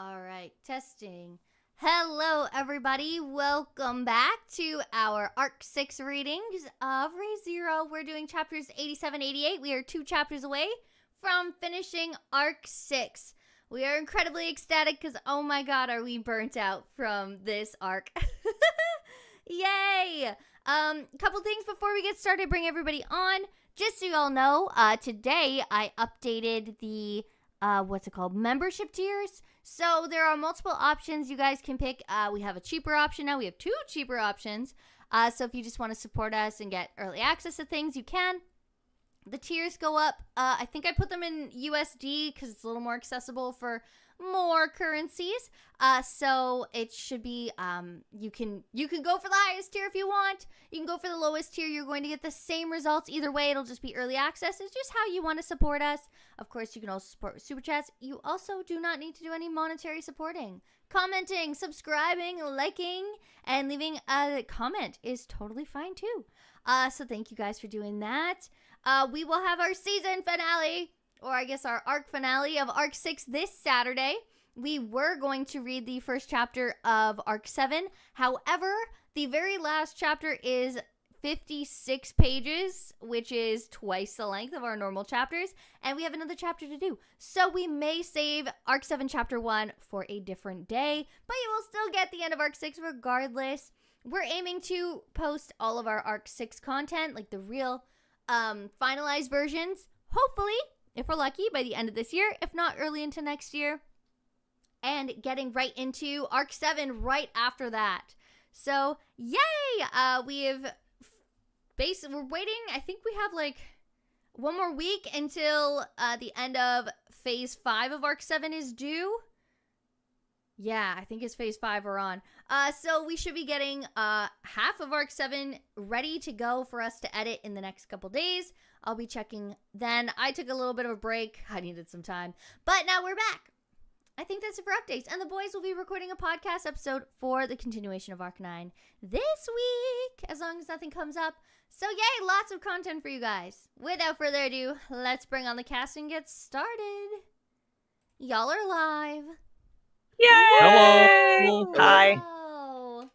All right, testing. Hello, everybody. Welcome back to our Arc 6 readings of ReZero. We're doing chapters 87, 88. We are 2 chapters away from finishing Arc 6. We are incredibly ecstatic because, oh my god, are we burnt out from this arc. Yay! Couple things before we get started, bring everybody on. Just so you all know, today I updated the membership tiers. So there are multiple options you guys can pick. We have a cheaper option now. We have 2 cheaper options. So if you just want to support us and get early access to things, you can. The tiers go up. I think I put them in USD because it's a little more accessible for more currencies. So it should be, you can go for the highest tier if you want. You can go for the lowest tier. You're going to get the same results. Either way, it'll just be early access. It's just how you want to support us. Of course, you can also support with super chats. You also do not need to do any monetary supporting. Commenting, subscribing, liking, and leaving a comment is totally fine too. So thank you guys for doing that. We will have our season finale, or I guess our arc finale of Arc 6 this Saturday. We were going to read the first chapter of Arc 7. However, the very last chapter is 56 pages, which is twice the length of our normal chapters, and we have another chapter to do. So we may save Arc 7 Chapter 1 for a different day, but you will still get the end of Arc 6 regardless. We're aiming to post all of our Arc 6 content, like the real finalized versions, hopefully, if we're lucky, by the end of this year, if not early into next year, and getting right into Arc 7 right after that. So, yay! We're waiting, I think we have like one more week until the end of Phase 5 of Arc 7 is due. Yeah, I think it's Phase 5 we're on. So we should be getting half of Arc 7 ready to go for us to edit in the next couple days. I'll be checking then. I took a little bit of a break. I needed some time. But now we're back. I think that's it for updates. And the boys will be recording a podcast episode for the continuation of Arc 9 this week, as long as nothing comes up. So yay, lots of content for you guys. Without further ado, let's bring on the cast and get started. Y'all are live. Yay! Hello. Hi. Hello.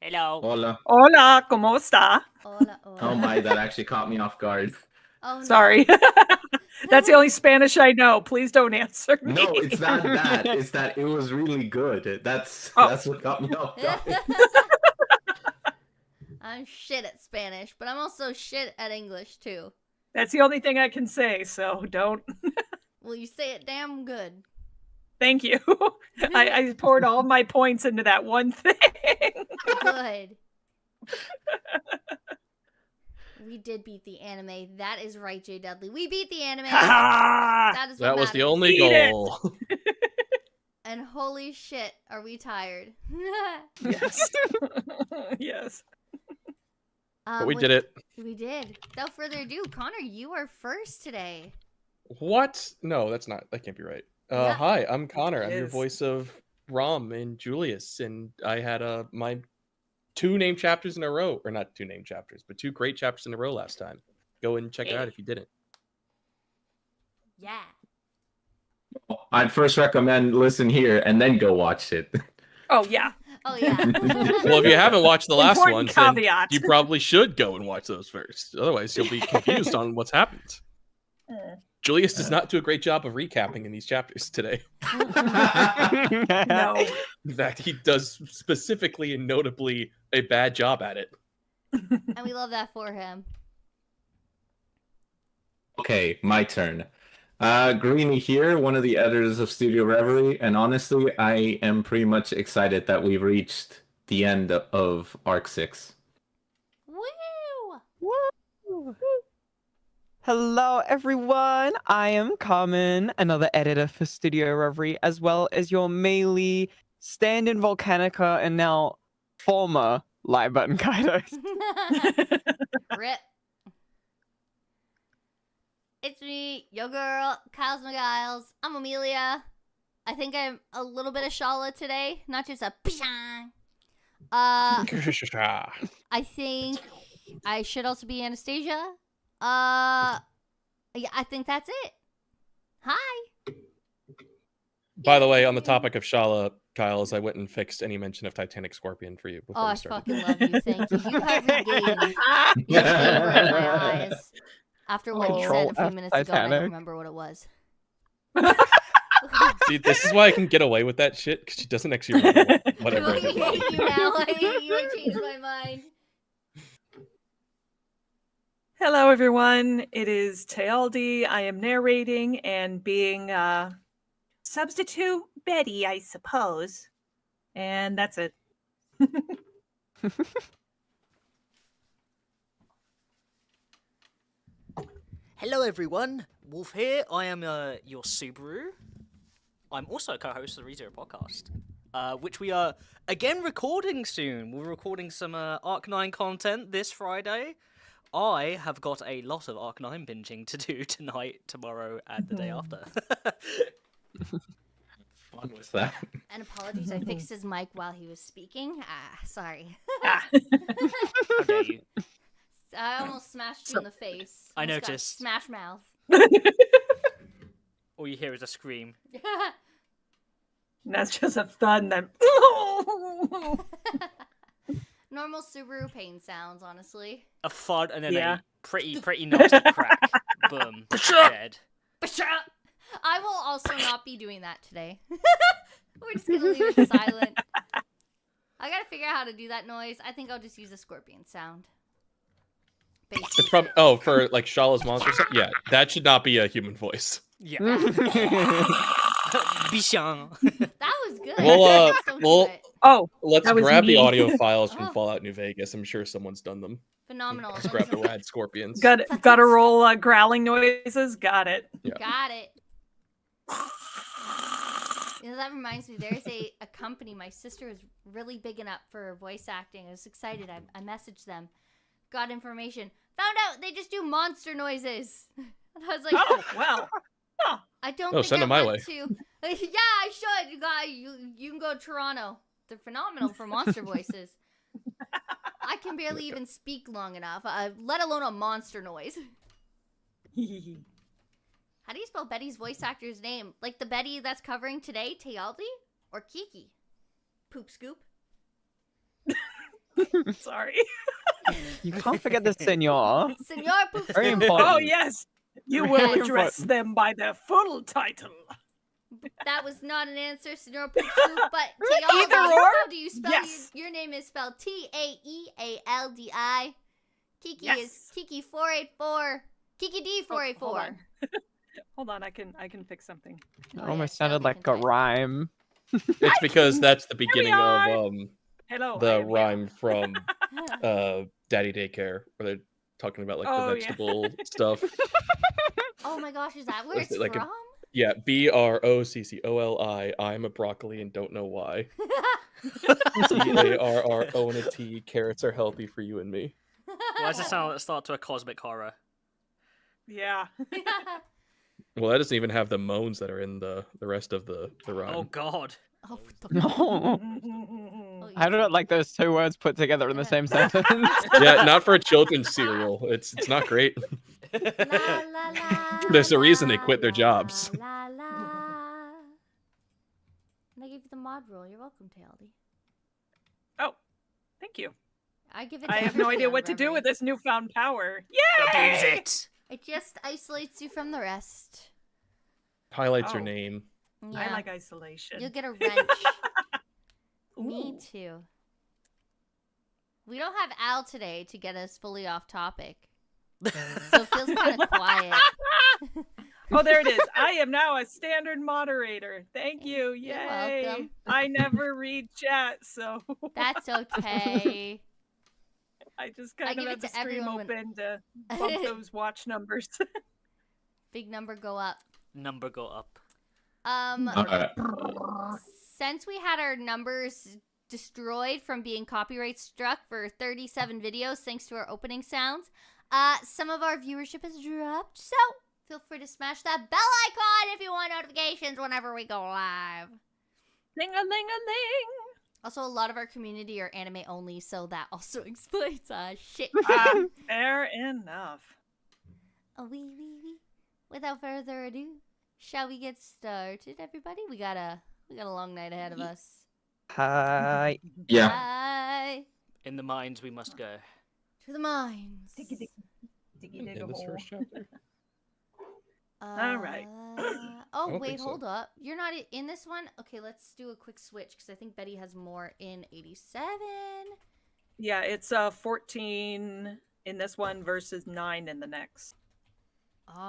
Hello. Hola. Hola, ¿cómo está? Hola, hola. Oh my, that actually caught me off guard. Oh, no. Sorry. That's the only Spanish I know. Please don't answer me. No, it's not that. It's that it was really good. That's what got me off guard. I'm shit at Spanish, but I'm also shit at English, too. That's the only thing I can say, so don't. Well, you say it damn good. Thank you. I poured all my points into that one thing. Good. We did beat the anime. That is right, Jay Dudley. We beat the anime. That is what That was the matters. only Eat it. goal. And holy shit, are we tired? Yes. Yes. But we did it. We did. Without further ado, Connor, you are first today. What? No, that can't be right. Yeah. Hi, I'm Connor. I'm It your is. voice of Rom and Julius, and I had my 2 named chapters in a row, or not 2 named chapters, but 2 great chapters in a row last time. Go and check it out if you didn't. Yeah. I'd first recommend listen here and then go watch it. Oh, yeah. Oh, yeah. Well, if you haven't watched the last Important ones, then caveat. you probably should go and watch those first. Otherwise, you'll be confused on what's happened. Julius does not do a great job of recapping in these chapters today. No. In fact, he does specifically and notably a bad job at it. And we love that for him. Okay, my turn. Greeny here, one of the editors of Studio Reverie, and honestly, I am pretty much excited that we've reached the end of Arc 6. Woo! Woo! Hello, everyone. I am Carmen, another editor for Studio Reverie, as well as your melee stand-in Volcanica and now former Live Button Kaidos. Rip. It's me, your girl, Kyle's McGiles. I'm Amelia. I think I'm a little bit of Shala today, not just a pshang. I think I should also be Anastasia. Yeah, I think that's it. Hi. By the way, on the topic of Shala, Kyles, I went and fixed any mention of Titanic Scorpion for you Oh, before I we started. fucking love you. Thank you. You have regained your favor in my eyes. After what you said a few Control F minutes ago, and I don't Titanic. remember what it was. See, this is why I can get away with that shit, because she doesn't actually remember whatever. I fucking hate you now. I hate you. I changed my mind. Hello, everyone. It is Tealdi. I am narrating and being substitute Betty, I suppose. And that's it. Hello everyone, Wolf here. I am your Subaru. I'm also a co-host of the ReZero podcast, which we are again recording soon. We're recording some Arc 9 content this Friday. I have got a lot of Arc 9 binging to do tonight, tomorrow, and the day after. Fun was that? And apologies, I fixed his mic while he was speaking. Sorry. How dare you? I almost smashed you in the face. I Almost got noticed. Smash mouth. All you hear is a scream. And that's just a thud, then. Normal Subaru pain sounds, honestly. A thud and then Yeah. a pretty nasty crack. Boom. Dead. I will also not be doing that today. We're just gonna leave it silent. I gotta figure out how to do that noise. I think I'll just use a scorpion sound. It's probably for like Shala's monster. Yeah, that should not be a human voice. Yeah. That Bichon. was good. Well, Just don't do well- it. Oh, Let's That was grab the me. audio files from Oh. Fallout New Vegas. I'm sure someone's done them. Phenomenal. Just grab the rad scorpions. got to roll growling noises. Got it. Got it. You know, that reminds me, there's a company my sister is really bigging up for voice acting. I was excited. I messaged them, got information, found out they just do monster noises. And I was like, Oh, well. I don't Oh, think send I them my want to. Yeah, I should. You can go to Toronto. They're phenomenal for monster voices. I can barely even speak long enough, let alone a monster noise. How do you spell Betty's voice actor's name? Like the Betty that's covering today, Tealdi? Or Kiki? Poop Scoop? Sorry. You can't forget the senor. Senor Poop Very Scoop! important. Oh, yes. You Very will address important. them by their full title. That was not an answer, Senor Poop Scoop, but Tealdi, Either or? how do you spell Yes. your name is spelled T-A-E-A-L-D-I. Kiki is Yes. Kiki 484. Kiki D Hold 484. on. Hold on, I can fix something. It Oh, almost yeah, sounded Tealdi like can a type. rhyme. It's because that's the beginning are. of Hello. I the am here. rhyme from Daddy Daycare, where they're talking about like Oh, the yeah. vegetable stuff. Oh my gosh, is that where Was it's it like a- from? Yeah, BROCCOLI. I'm a broccoli and don't know why. TARRO and a T. Carrots are healthy for you and me. Why does it start to a cosmic horror? Yeah. Well, that doesn't even have the moans that are in the rest of the rhyme. Oh god. Oh, what the No. oh, I don't like those two words put together in the same sentence. Yeah, not for a children's cereal. It's not great. La, la, la, There's a reason they la, quit their la, jobs. La, la. And I gave you the mod role. You're welcome, Tealdi. Oh, thank you. I give it. I to have no everybody idea on what to do Reverie. with this newfound power. Abuse Yay! it. It just isolates you from the rest. Highlights your Oh. name. Yeah. I like isolation. You'll get a wrench. Me Ooh. too. We don't have Al today to get us fully off topic, so it feels kind of quiet. Oh, there it is. I am now a standard moderator. Thank you. You're Yay. welcome. I never read chat, so That's okay. I just I kind of give have it the to stream everyone when- open to bump those watch numbers. Big number go up. Number go up. Alright. Since we had our numbers destroyed from being copyright struck for 37 videos thanks to our opening sounds, some of our viewership has dropped, so feel free to smash that bell icon if you want notifications whenever we go live. Ling-a-ling-a-ling. Also, a lot of our community are anime only, so that also explains shit. Fair enough. Oh, wee. Without further ado, Shall we get started, everybody? We got a long night ahead of us. Hi. Yeah. Bye. In the mines we must go. To the mines. Diggy, diggy, dig a In this hole. first chapter. All right. Oh, don't wait, think so. hold up. You're not in this one? Okay, let's do a quick switch because I think Betty has more in 87. Yeah, it's 14 in this one versus 9 in the next.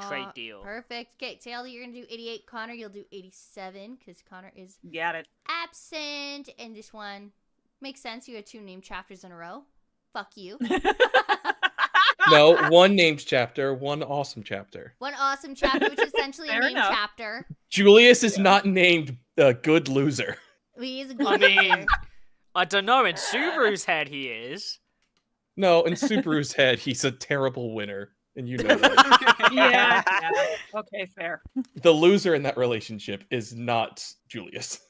Trade deal. Perfect. Okay, Taylor, you're going to do 88. Connor, you'll do 87 because Connor is Got it. absent. And this one makes sense. You had 2 named chapters in a row. Fuck you. No, one named chapter, one awesome chapter. One awesome chapter, which is essentially a Fair named enough. chapter. Julius is not named a good loser. He is a I good mean, loser. I don't know. In Subaru's head, he is. No, in Subaru's head, he's a terrible winner, and you know that. Yeah. Okay, fair. The loser in that relationship is not Julius.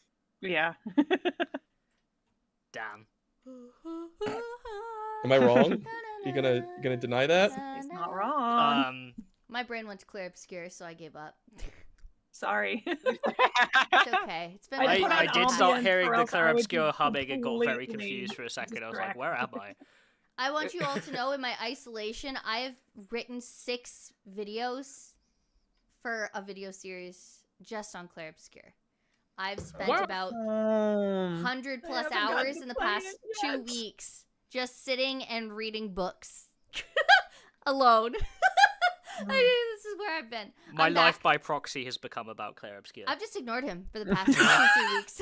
Yeah. Damn. Am I wrong? You gonna deny that? He's not wrong. My brain went to clear obscure, so I gave up. Sorry. It's okay. It's been I my put I on did start ambience hearing or the else I Claire would be Obscure humming and got very completely confused for a second. I was like, where am I? I want you all to know in my isolation, I have written 6 videos for a video series just on Claire Obscure. I've spent Wow. about 100 I plus haven't gotten hours to in the play past it 2 yet. weeks just sitting and reading books alone. This is where I've been. My I'm life back. by proxy has become about Claire Obscure. I've just ignored him for the past 2 weeks.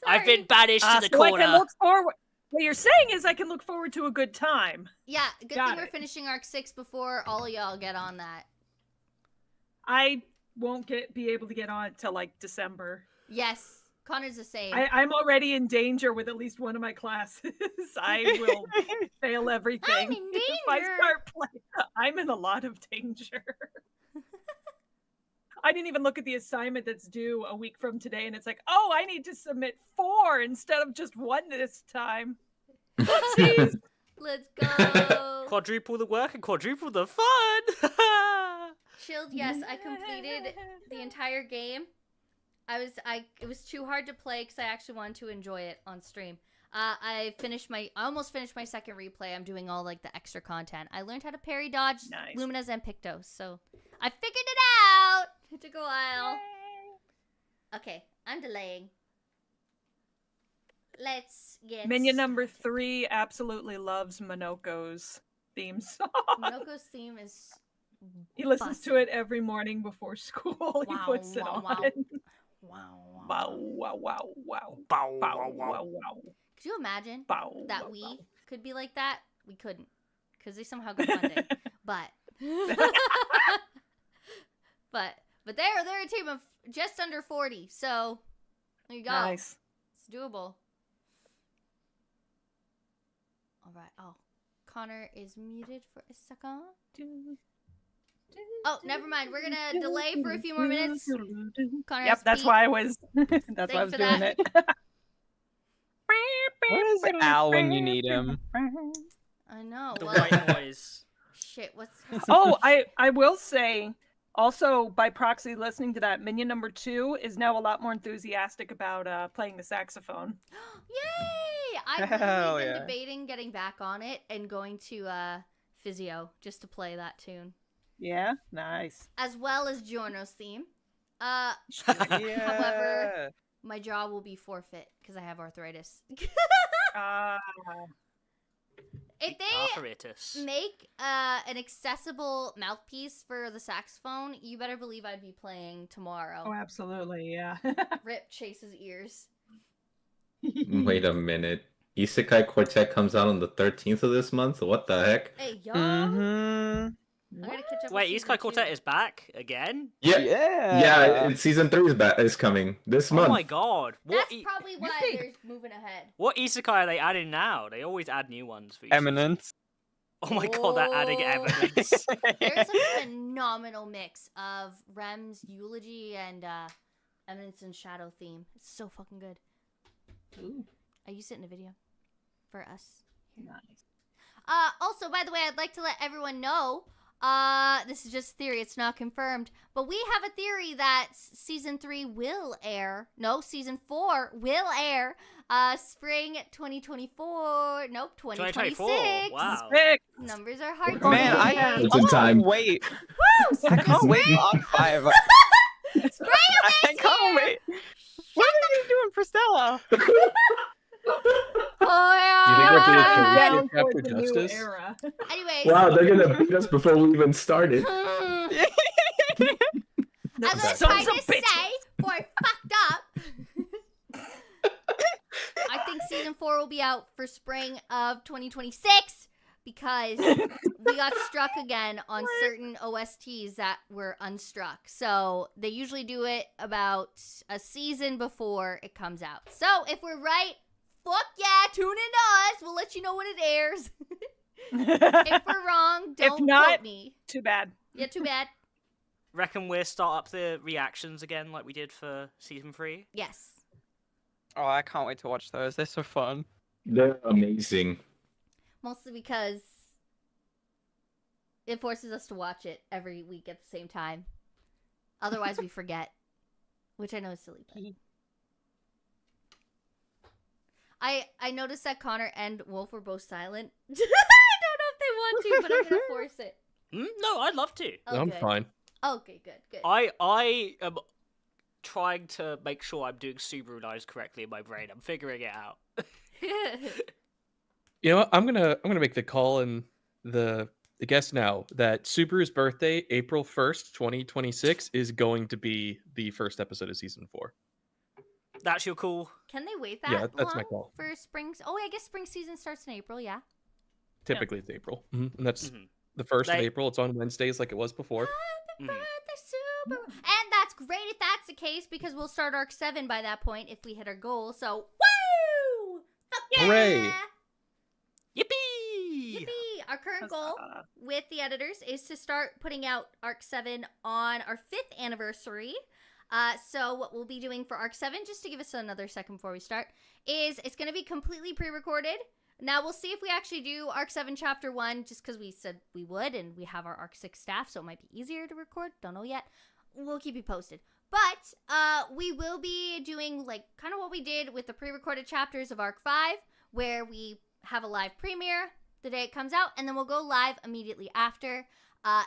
I've been Sorry. banished to the So I corner. can look forward. What you're saying is I can look forward to a good time. Yeah, good Got thing we're it. finishing arc 6 before all of y'all get on that. I won't be able to get on it till like December. Yes, Connor's the same. I'm already in danger with at least one of my classes. I will fail everything. I'm in If I danger. start playing, I'm in a lot of danger. I didn't even look at the assignment that's due a week from today, and it's like, oh, I need to submit 4 instead of just 1 this time. Oopsies. Let's go. Quadruple the work and quadruple the fun. Chilled, yes, I completed the entire game. It was too hard to play because I actually wanted to enjoy it on stream. I almost finished my second replay. I'm doing all like the extra content. I learned how to parry dodge Nice. Lumina's and Pictos, so I figured it out. It took a while. Okay, I'm delaying. Let's get Minion number 3 absolutely loves Monoko's theme song. Monoko's theme is He listens to it every morning before school. He Wow, puts it wow, on. wow. Wow, wow, wow, wow. Bow, Bow, wow, wow. wow, wow. Could you imagine Bow, that wow, we wow. could be like that? We couldn't, because they somehow got funding. but they're a team of just under 40. So there you go. Nice. It's doable. All right. Oh, Connor is muted for a second. Oh, never mind. We're gonna delay for a few more minutes. Connor, Yep, that's speak. why I was. That's Thank why I was for doing that. it. Where's Al when you need him? I know. The Well, white noise. shit. What's Oh, I will say. Also, by proxy, listening to that, Minion number 2 is now a lot more enthusiastic about playing the saxophone. Yay! I've Hell literally been yeah. debating getting back on it and going to physio just to play that tune, Yeah, nice. as well as Giorno's theme. Yeah. My jaw will be forfeit because I have arthritis. If they Arthritis. make an accessible mouthpiece for the saxophone, you better believe I'd be playing tomorrow. Oh, absolutely, yeah. Rip Chase's ears. Wait a minute. Isekai Quartet comes out on the 13th of this month? What the heck? Hey, y'all. Mm-hmm. I gotta catch up Wait, with Isekai season Quartet 2. is back again? Yeah. Yeah. Yeah, season 3 is coming this month. Oh my god. What That's probably why Yay. they're moving ahead. what Isekai are they adding now? They always add new ones for each Eminence. season. Oh my god, they're adding Oh. evidence. There's a phenomenal mix of Rem's eulogy and Eminence and Shadow theme. It's so fucking good. Ooh, I used it in a video for us. nice. Also, by the way, I'd like to let everyone know This is just theory. It's not confirmed. But we have a theory that season 3 will air. No, season 4 will air. Spring 2024. Nope, 2026. 2024. Wow. Sick. Numbers are hard. to Man, I say. It's in time. can't wait. Woo! I can't wait Spring! for Arc 5. Spring I can't wait. What are they doing for Stella? Oh, Do you think we'll do a yeah. Korea Down chapter towards the new justice? era. Anyways. Wow, they're gonna beat us before we even started. As I was Sons trying of to bitches. say before I fucked up. I think season 4 will be out for spring of 2026 because we got struck again on certain OSTs that were unstruck. So they usually do it about a season before it comes out. So if we're right, fuck yeah, tune in to us. We'll let you know when it airs. If we're wrong, don't not- quote me. Too bad. Yeah, too bad. Reckon we'll start up the reactions again like we did for season 3. Yes. Oh, I can't wait to watch those. They're so fun. They're amazing. Mostly because it forces us to watch it every week at the same time. Otherwise, we forget. Which I know is silly. But... I noticed that Connor and Wolf were both silent. I don't know if they want to, but I'm going to force it. No, I'd love to. Oh, I'm good. fine. Okay, good. I am trying to make sure I'm doing Subaru lines correctly in my brain. I'm figuring it out. You know what? I'm gonna make the call and the guess now that Subaru's birthday, April 1st, 2026, is going to be the first episode of season 4. That's your call. Can they wait that Yeah, that's my long call. for spring? Oh, I guess spring season starts in April, yeah. Typically, it's April, and that's Mhm. the 1st of They- April. It's on Wednesdays like it was before. Mhm. Birthday, Subaru. And that's great if that's the case because we'll start Arc 7 by that point if we hit our goal. So, woo! Fuck yeah! Hooray! Yippee! Yippee! Our current goal Huzzah. with the editors is to start putting out Arc 7 on our 5th anniversary. So what we'll be doing for Arc 7, just to give us another second before we start, is it's going to be completely pre-recorded. Now we'll see if we actually do Arc 7 Chapter 1 just because we said we would and we have our Arc 6 staff, so it might be easier to record. Don't know yet. We'll keep you posted. But we will be doing like kind of what we did with the pre-recorded chapters of Arc 5, where we have a live premiere the day it comes out, and then we'll go live immediately after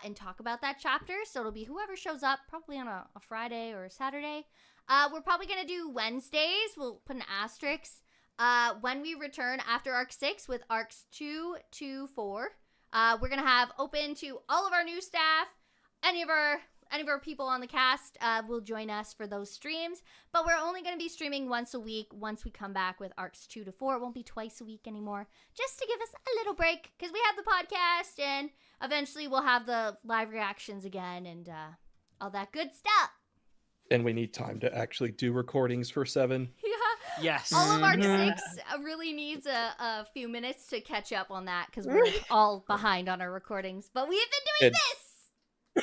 and talk about that chapter. So it'll be whoever shows up, probably on a Friday or a Saturday. We're probably going to do Wednesdays. We'll put an asterisk. When we return after Arc 6 with Arcs 2 to 4, we're going to have open to all of our new staff. Any of our people on the cast will join us for those streams. But we're only going to be streaming once a week once we come back with Arcs 2 to 4. It won't be twice a week anymore. Just to give us a little break because we have the podcast and eventually we'll have the live reactions again and all that good stuff. And we need time to actually do recordings for 7. Yeah. Yes. All of Arc Mhm. 6 really needs a few minutes to catch up on that because we're all behind on our recordings. But we've been doing And- this.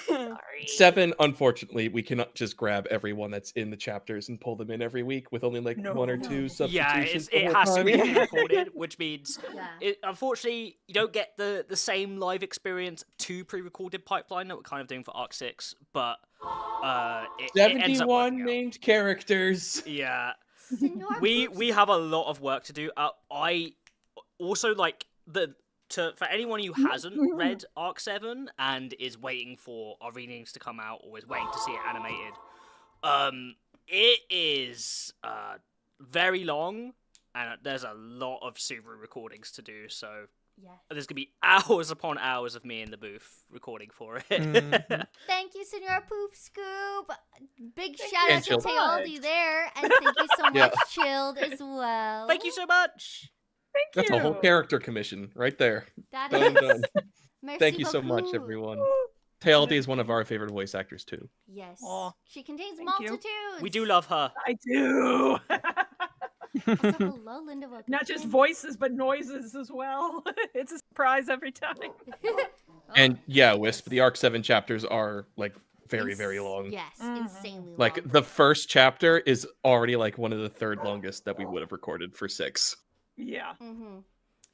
Sorry. 7, unfortunately, we cannot just grab everyone that's in the chapters and pull them in every week with only like 1 or No. 2 substitutions. Yeah, the it whole has to time. be pre-recorded, which means Yeah. unfortunately you don't get the same live experience to pre-recorded pipeline that we're kind of doing for Arc 6, but it ends up 71 working out. named characters. Yeah. Senor we Boobs. have a lot of work to do. I also like for anyone who hasn't read Arc 7 and is waiting for our readings to come out or is waiting to see it animated, it is very long and there's a lot of Subaru recordings to do. So Yes. there's gonna be hours upon hours of me in the booth recording for it. Mhm. Thank you, Senor Poof Scoop. Big Thank shout you out to so Tealdi much. there, and thank you so Yeah. much, Chilled, as well. Thank you so much. Thank That's you. a whole character commission right there. That Done, is. done. Merci Thank you so much, beaucoup. everyone. Taildy is one of our favorite voice actors too. Yes. Aw. She contains Thank you. multitudes. We do love her. I do. Also, hello, Linda. Welcome. Not just voices, but noises as well. It's a surprise every time. And yeah, Wisp, the Arc 7 chapters are like very, very long. Yes, Mhm. insanely Like long. the first chapter is already like one of the third longest that we would have recorded for 6. Yeah. Mm-hmm.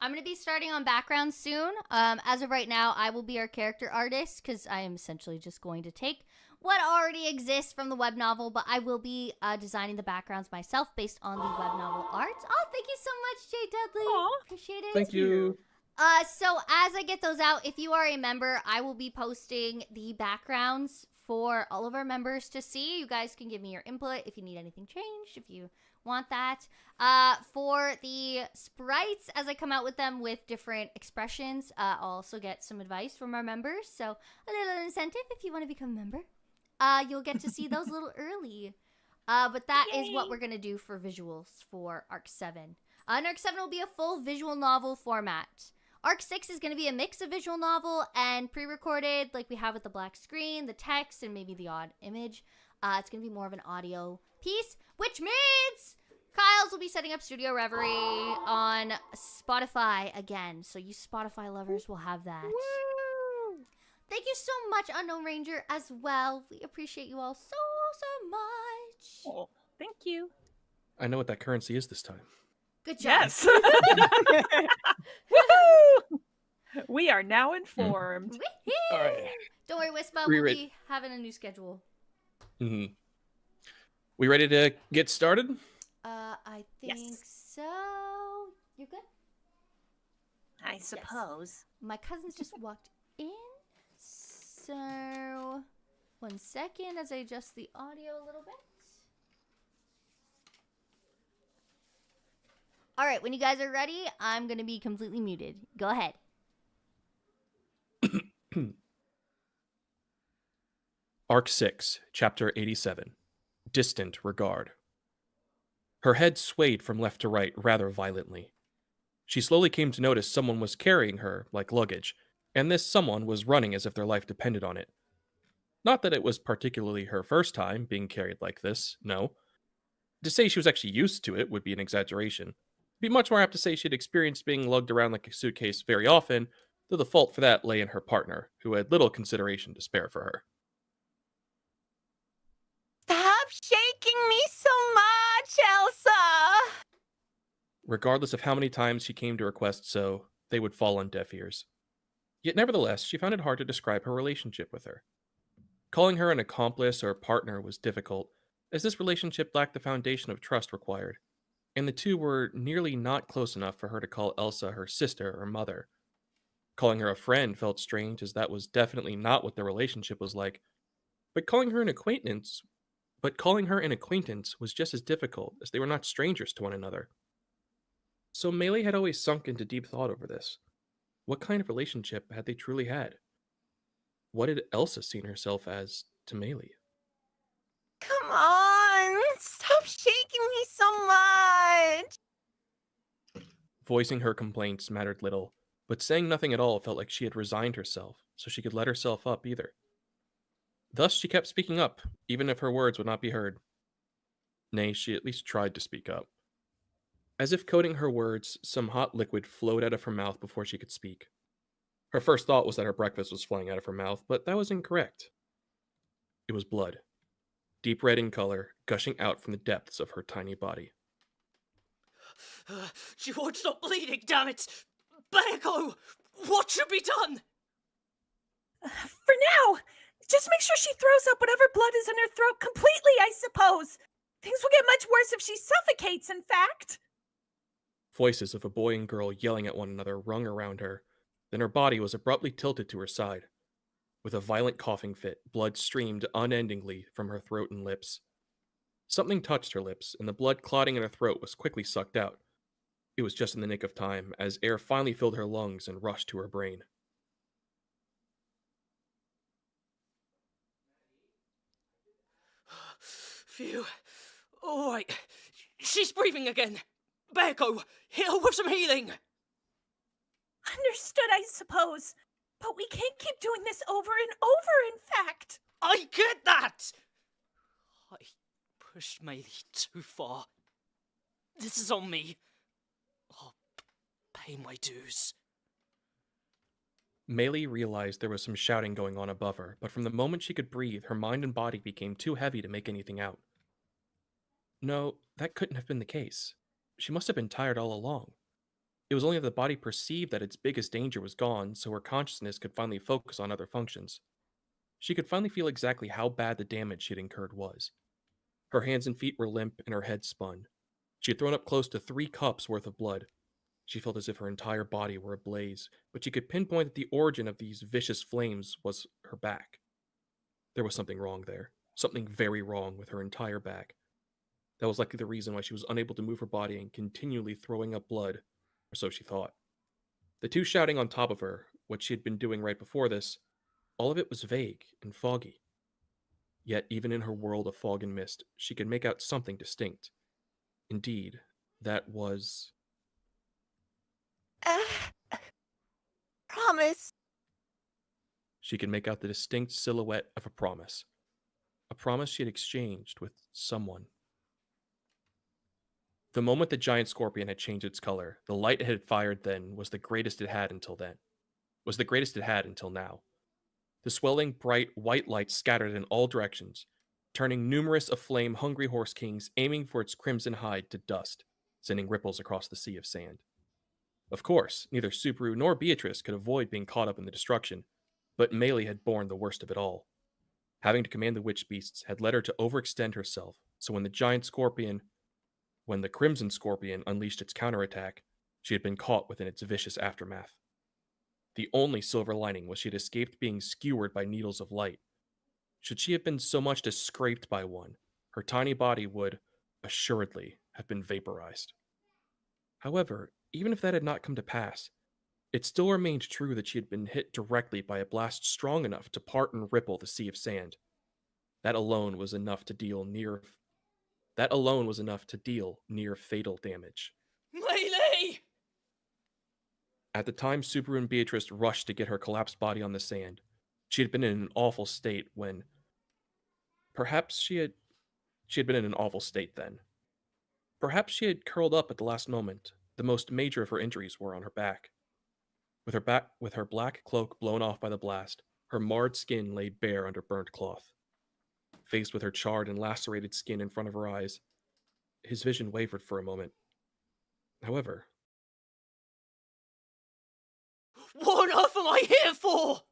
I'm going to be starting on background soon. As of right now, I will be our character artist because I am essentially just going to take what already exists from the web novel, but I will be designing the backgrounds myself based on the web novel art. Oh, thank you so much, Jay Dudley. Aw. Appreciate it. Thank you. So as I get those out, if you are a member, I will be posting the backgrounds for all of our members to see. You guys can give me your input if you need anything changed, if you want that. For the sprites, as I come out with them with different expressions, I'll also get some advice from our members. So a little incentive if you want to become a member. You'll get to see those a little early. But that is what we're going to do for visuals for Arc 7. And Arc 7 will be a full visual novel format. Arc 6 is going to be a mix of visual novel and pre-recorded, like we have with the black screen, the text, and maybe the odd image. It's going to be more of an audio piece, which means Kyle's will be setting up Studio Reverie on Spotify again. So you Spotify lovers will have that. Woo! Thank you so much, Unknown Ranger, as well. We appreciate you all so much. Oh, thank you. I know what that currency is this time. Good job. Yes. Woohoo! We are now informed. Wee-hee. All right. Don't worry, Wispa. We'll Rewrite. be having a new schedule. Hmm. We ready to get started? I think Yes. so. You good? I suppose. My cousins just walked in. So, 1 second as I adjust the audio a little bit. All right, when you guys are ready, I'm going to be completely muted. Go ahead. Arc 6, Chapter 87. Distant Regard. Her head swayed from left to right rather violently. She slowly came to notice someone was carrying her like luggage, and this someone was running as if their life depended on it. Not that it was particularly her first time being carried like this, no. To say she was actually used to it would be an exaggeration. It'd be much more apt to say she'd experienced being lugged around like a suitcase very often, though the fault for that lay in her partner, who had little consideration to spare for her. Stop shaking me so much, Elsa! Regardless of how many times she came to request so, they would fall on deaf ears. Yet nevertheless, she found it hard to describe her relationship with her. Calling her an accomplice or partner was difficult, as this relationship lacked the foundation of trust required, and the two were nearly not close enough for her to call Elsa her sister or mother. Calling her a friend felt strange, as that was definitely not what their relationship was like, but calling her an acquaintance was just as difficult, as they were not strangers to one another. So Melee had always sunk into deep thought over this. What kind of relationship had they truly had? What had Elsa seen herself as to Melee? Come on! Stop shaking me so much! Voicing her complaints mattered little, but saying nothing at all felt like she had resigned herself, so she could let herself up either. Thus she kept speaking up, even if her words would not be heard. Nay, she at least tried to speak up. As if coating her words, some hot liquid flowed out of her mouth before she could speak. Her first thought was that her breakfast was flowing out of her mouth, but that was incorrect. It was blood, deep red in color, gushing out from the depths of her tiny body. She won't stop bleeding, damn it! Baeko! What should be done? For now, just make sure she throws up whatever blood is in her throat completely, I suppose. Things will get much worse if she suffocates, in fact. Voices of a boy and girl yelling at one another rung around her. Then her body was abruptly tilted to her side. With a violent coughing fit, blood streamed unendingly from her throat and lips. Something touched her lips, and the blood clotting in her throat was quickly sucked out. It was just in the nick of time, as air finally filled her lungs and rushed to her brain. Phew. Alright. She's breathing again. Baeko, hit her with some healing. Understood, I suppose. But we can't keep doing this over and over, in fact. I get that! I pushed Melee too far. This is on me. I'll pay my dues. Melee realized there was some shouting going on above her, but from the moment she could breathe, her mind and body became too heavy to make anything out. No, that couldn't have been the case. She must have been tired all along. It was only that the body perceived that its biggest danger was gone, so her consciousness could finally focus on other functions. She could finally feel exactly how bad the damage she had incurred was. Her hands and feet were limp and her head spun. She had thrown up close to 3 cups worth of blood. She felt as if her entire body were ablaze, but she could pinpoint that the origin of these vicious flames was her back. There was something wrong there. Something very wrong with her entire back. That was likely the reason why she was unable to move her body and continually throwing up blood, or so she thought. The two shouting on top of her, what she had been doing right before this, all of it was vague and foggy. Yet, even in her world of fog and mist, she could make out something distinct. Indeed, that was... Promise. She could make out the distinct silhouette of a promise. A promise she had exchanged with someone. The moment the giant scorpion had changed its color, the light it had fired then was the greatest it had until now. The swelling, bright, white light scattered in all directions, turning numerous aflame-hungry horse kings aiming for its crimson hide to dust, sending ripples across the sea of sand. Of course, neither Subaru nor Beatrice could avoid being caught up in the destruction, but Melee had borne the worst of it all. Having to command the witch beasts had led her to overextend herself, so when the Crimson Scorpion unleashed its counterattack, she had been caught within its vicious aftermath. The only silver lining was she had escaped being skewered by needles of light. Should she have been so much as scraped by one, her tiny body would, assuredly, have been vaporized. However, even if that had not come to pass, it still remained true that she had been hit directly by a blast strong enough to part and ripple the sea of sand. That alone was enough to deal near fatal damage. Melee! At the time Subaru and Beatrice rushed to get her collapsed body on the sand, she had been in an awful state when... Perhaps she had been in an awful state then. Perhaps she had curled up at the last moment. The most major of her injuries were on her back. With her black cloak blown off by the blast, her marred skin lay bare under burnt cloth. Faced with her charred and lacerated skin in front of her eyes, his vision wavered for a moment. However, What on earth am I here for?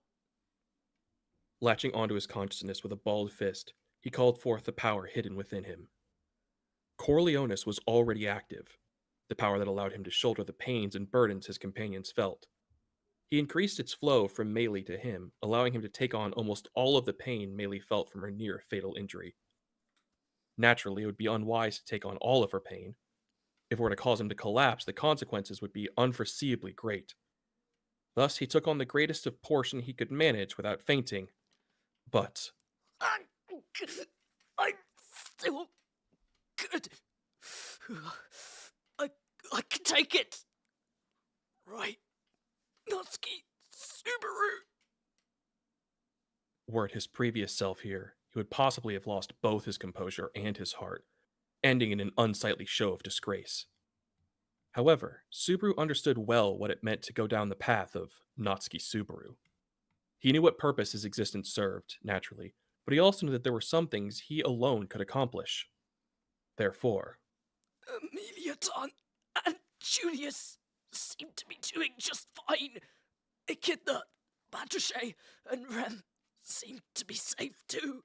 latching onto his consciousness with a balled fist, he called forth the power hidden within him. Corleonis was already active, the power that allowed him to shoulder the pains and burdens his companions felt. He increased its flow from Melee to him, allowing him to take on almost all of the pain Melee felt from her near-fatal injury. Naturally, it would be unwise to take on all of her pain. If it were to cause him to collapse, the consequences would be unforeseeably great. Thus, he took on the greatest of portion he could manage without fainting. But I'm still good. I can take it. Right. Natsuki Subaru. were it his previous self here, he would possibly have lost both his composure and his heart, ending in an unsightly show of disgrace. However, Subaru understood well what it meant to go down the path of Natsuki Subaru. He knew what purpose his existence served, naturally, but he also knew that there were some things he alone could accomplish. Therefore, Amelia-tan and Julius seem to be doing just fine. Echidna, Patricia, and Rem seem to be safe too.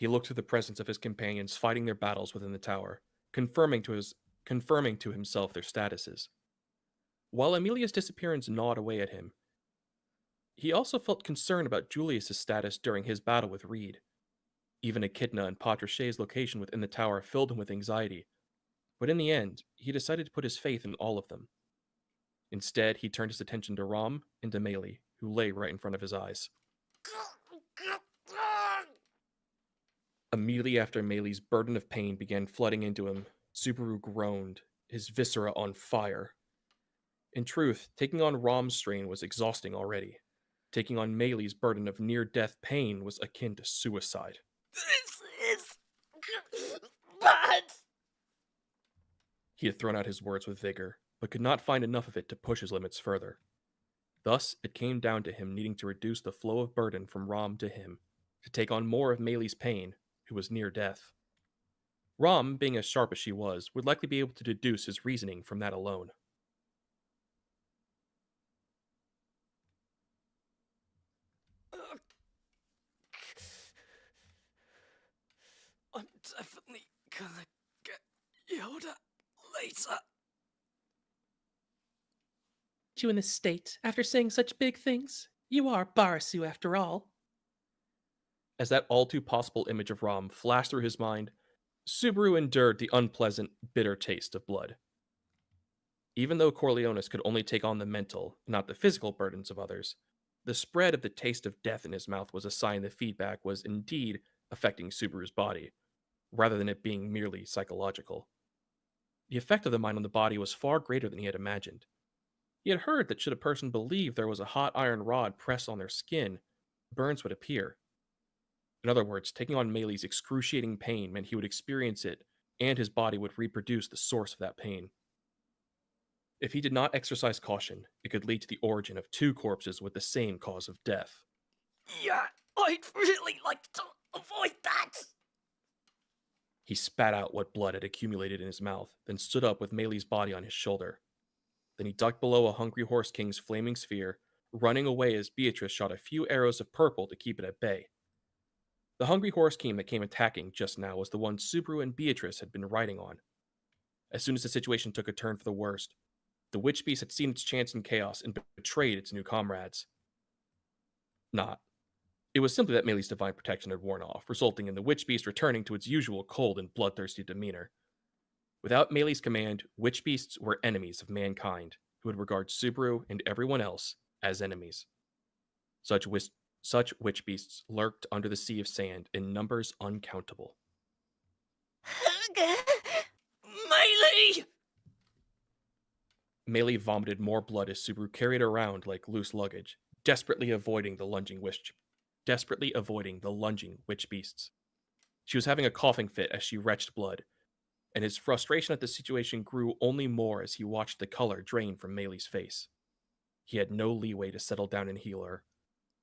he looked to the presence of his companions fighting their battles within the tower, confirming to himself their statuses. While Amelia's disappearance gnawed away at him, he also felt concern about Julius's status during his battle with Reed. Even Echidna and Patrichet's location within the tower filled him with anxiety, but in the end, he decided to put his faith in all of them. Instead, he turned his attention to Rom and to Melee, who lay right in front of his eyes. Immediately after Melee's burden of pain began flooding into him, Subaru groaned, his viscera on fire. In truth, taking on Rom's strain was exhausting already. Taking on Melee's burden of near-death pain was akin to suicide. This is bad. He had thrown out his words with vigor, but could not find enough of it to push his limits further. Thus, it came down to him needing to reduce the flow of burden from Rom to him, to take on more of Melee's pain, who was near death. Rom, being as sharp as she was, would likely be able to deduce his reasoning from that alone. order later. You in this state after saying such big things? You are Barasu after all. As that all too possible image of Rom flashed through his mind, Subaru endured the unpleasant, bitter taste of blood. Even though Corleones could only take on the mental, not the physical burdens of others, the spread of the taste of death in his mouth was a sign the feedback was indeed affecting Subaru's body, rather than it being merely psychological. The effect of the mind on the body was far greater than he had imagined. He had heard that should a person believe there was a hot iron rod pressed on their skin, burns would appear. In other words, taking on Meili's excruciating pain meant he would experience it, and his body would reproduce the source of that pain. If he did not exercise caution, it could lead to the origin of two corpses with the same cause of death. Yeah, I'd really like to avoid that. He spat out what blood had accumulated in his mouth, then stood up with Meili's body on his shoulder. Then he ducked below a Hungry Horse King's flaming sphere, running away as Beatrice shot a few arrows of purple to keep it at bay. The Hungry Horse King that came attacking just now was the one Subaru and Beatrice had been riding on. As soon as the situation took a turn for the worst, the Witch Beast had seen its chance in chaos and betrayed its new comrades. Not. It was simply that Meili's divine protection had worn off, resulting in the Witch Beast returning to its usual cold and bloodthirsty demeanor. Without Meili's command, Witch Beasts were enemies of mankind, who would regard Subaru and everyone else as enemies. Such Witch Beasts lurked under the sea of sand in numbers uncountable. Meili! Meili vomited more blood as Subaru carried around like loose luggage, desperately avoiding the lunging witch beasts. She was having a coughing fit as she retched blood, and his frustration at the situation grew only more as he watched the color drain from Meili's face. He had no leeway to settle down and heal her,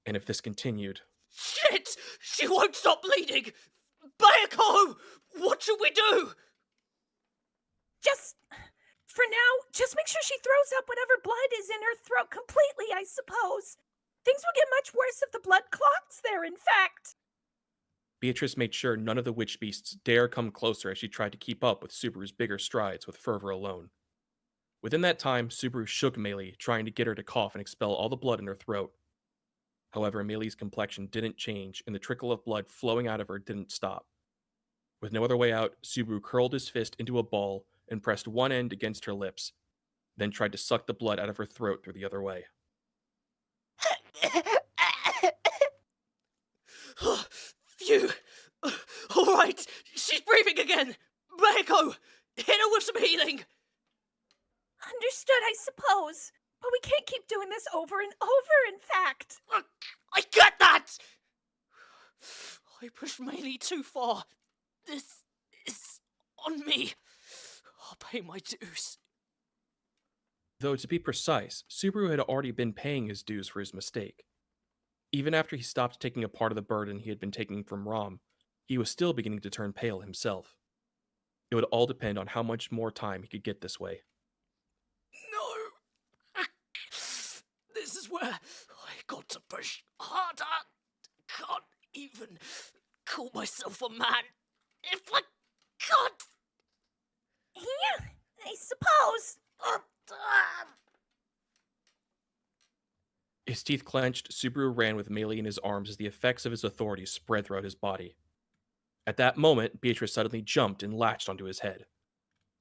and if this continued... Shit! She won't stop bleeding! Bayako! What should we do? For now, just make sure she throws up whatever blood is in her throat completely, I suppose. Things will get much worse if the blood clots there, in fact. Beatrice made sure none of the witch beasts dare come closer as she tried to keep up with Subaru's bigger strides with fervor alone. Within that time, Subaru shook Meili, trying to get her to cough and expel all the blood in her throat. However, Meili's complexion didn't change, and the trickle of blood flowing out of her didn't stop. With no other way out, Subaru curled his fist into a ball and pressed one end against her lips, then tried to suck the blood out of her throat through the other way. Phew! Alright, she's breathing again! Bayako! Hit her with some healing! Understood, I suppose. But we can't keep doing this over and over, in fact. I get that! I pushed Meili too far. This is on me. I'll pay my dues. Though, to be precise, Subaru had already been paying his dues for his mistake. Even after he stopped taking a part of the burden he had been taking from Rom, he was still beginning to turn pale himself. It would all depend on how much more time he could get this way. No! This is where I got to push harder. Can't even call myself a man if I can't. Yeah, I suppose. His teeth clenched, Subaru ran with Meili in his arms as the effects of his authority spread throughout his body. At that moment, Beatrice suddenly jumped and latched onto his head.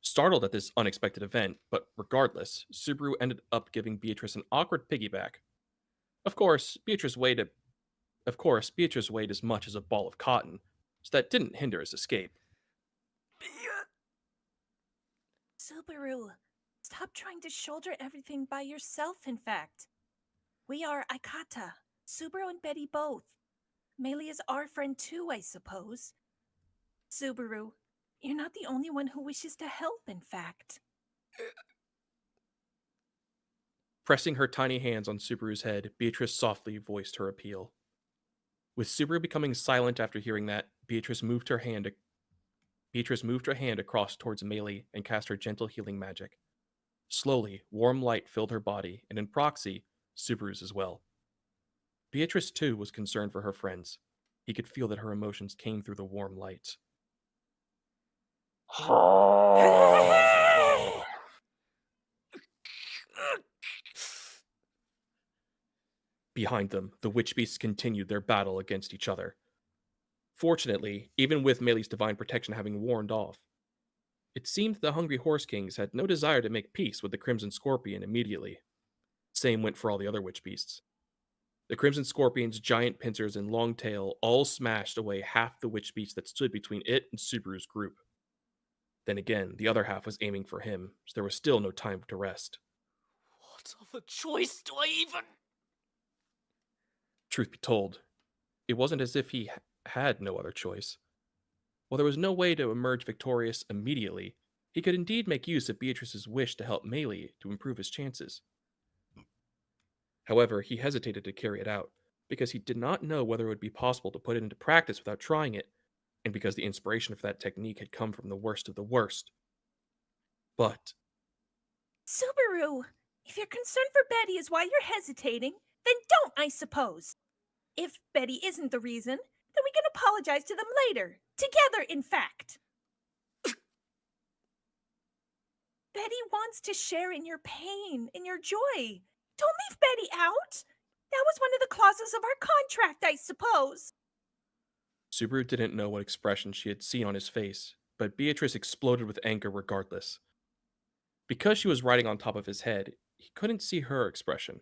Startled at this unexpected event, but regardless, Subaru ended up giving Beatrice an awkward piggyback. Of course, Beatrice weighed as much as a ball of cotton, so that didn't hinder his escape. Subaru, stop trying to shoulder everything by yourself, in fact. We are Aikata, Subaru and Betty both. Meili is our friend too, I suppose. Subaru, you're not the only one who wishes to help, in fact. Pressing her tiny hands on Subaru's head, Beatrice softly voiced her appeal. With Subaru becoming silent after hearing that, Beatrice moved her hand across towards Meili and cast her gentle healing magic. Slowly, warm light filled her body, and in proxy, Subaru's as well. Beatrice, too, was concerned for her friends. He could feel that her emotions came through the warm light. Behind them, the witch beasts continued their battle against each other. Fortunately, even with Melee's divine protection having worn off, it seemed the hungry Horse Kings had no desire to make peace with the Crimson Scorpion immediately. Same went for all the other witch beasts. The Crimson Scorpion's giant pincers and long tail all smashed away half the witch beasts that stood between it and Subaru's group. Then again, the other half was aiming for him, so there was still no time to rest. What other choice do I even? Truth be told, it wasn't as if he had no other choice. While there was no way to emerge victorious immediately, he could indeed make use of Beatrice's wish to help Melee to improve his chances. However, he hesitated to carry it out, because he did not know whether it would be possible to put it into practice without trying it, and because the inspiration for that technique had come from the worst of the worst. But Subaru, if your concern for Betty is why you're hesitating, then don't, I suppose. If Betty isn't the reason, then we can apologize to them later. Together, in fact. Betty wants to share in your pain, in your joy. Don't leave Betty out. That was one of the clauses of our contract, I suppose. Subaru didn't know what expression she had seen on his face, but Beatrice exploded with anger regardless. Because she was riding on top of his head, he couldn't see her expression.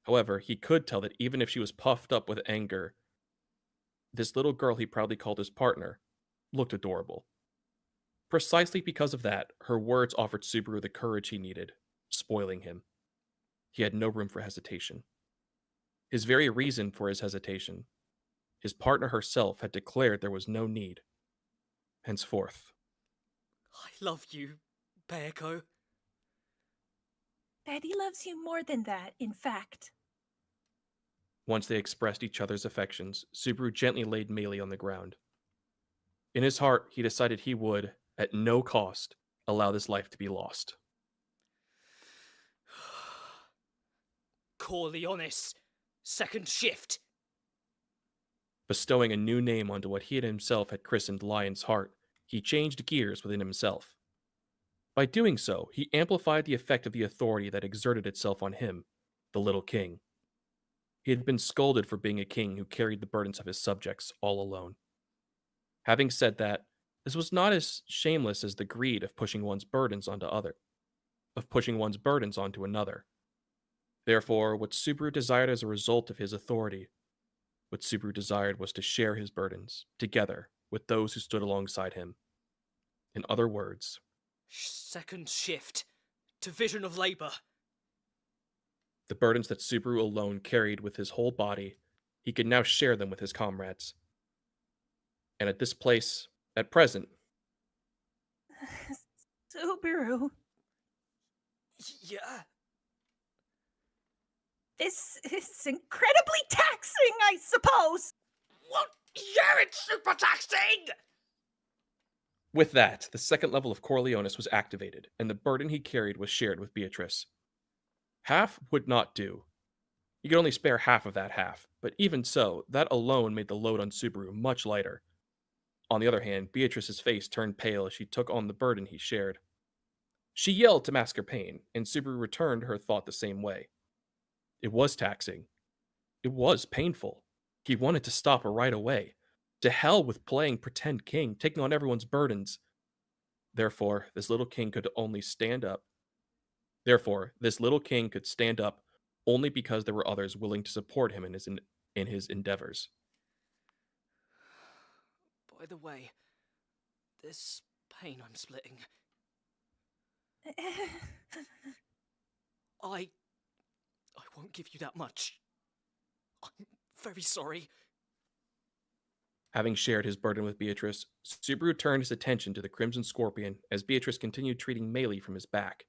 However, he could tell that even if she was puffed up with anger, this little girl he proudly called his partner looked adorable. Precisely because of that, her words offered Subaru the courage he needed, spoiling him. He had no room for hesitation. His very reason for his hesitation, his partner herself had declared there was no need. Henceforth, I love you, Bearco. Betty loves you more than that, in fact. once they expressed each other's affections, Subaru gently laid Melee on the ground. In his heart, he decided he would, at no cost, allow this life to be lost. Corleonis, second shift. Bestowing a new name onto what he himself had christened Lion's Heart, he changed gears within himself. By doing so, he amplified the effect of the authority that exerted itself on him, the little king. He had been scolded for being a king who carried the burdens of his subjects all alone. Having said that, this was not as shameless as the greed of pushing one's burdens onto another. Therefore, what Subaru desired as a result of his authority, what Subaru desired was to share his burdens, together, with those who stood alongside him. In other words, Second shift. Division of labor. the burdens that Subaru alone carried with his whole body, he could now share them with his comrades. And at this place, at present, Subaru, Yeah. this is incredibly taxing, I suppose. What? Yeah, it's super taxing! with that, the second level of Corleonis was activated, and the burden he carried was shared with Beatrice. Half would not do. He could only spare half of that half, but even so, that alone made the load on Subaru much lighter. On the other hand, Beatrice's face turned pale as she took on the burden he shared. She yelled to mask her pain, and Subaru returned her thought the same way. It was taxing. It was painful. He wanted to stop her right away. To hell with playing pretend king, taking on everyone's burdens. Therefore, this little king could stand up only because there were others willing to support him in his endeavors. By the way, this pain I'm splitting, I won't give you that much. I'm very sorry. Having shared his burden with Beatrice, Subaru turned his attention to the Crimson Scorpion as Beatrice continued treating Melee from his back.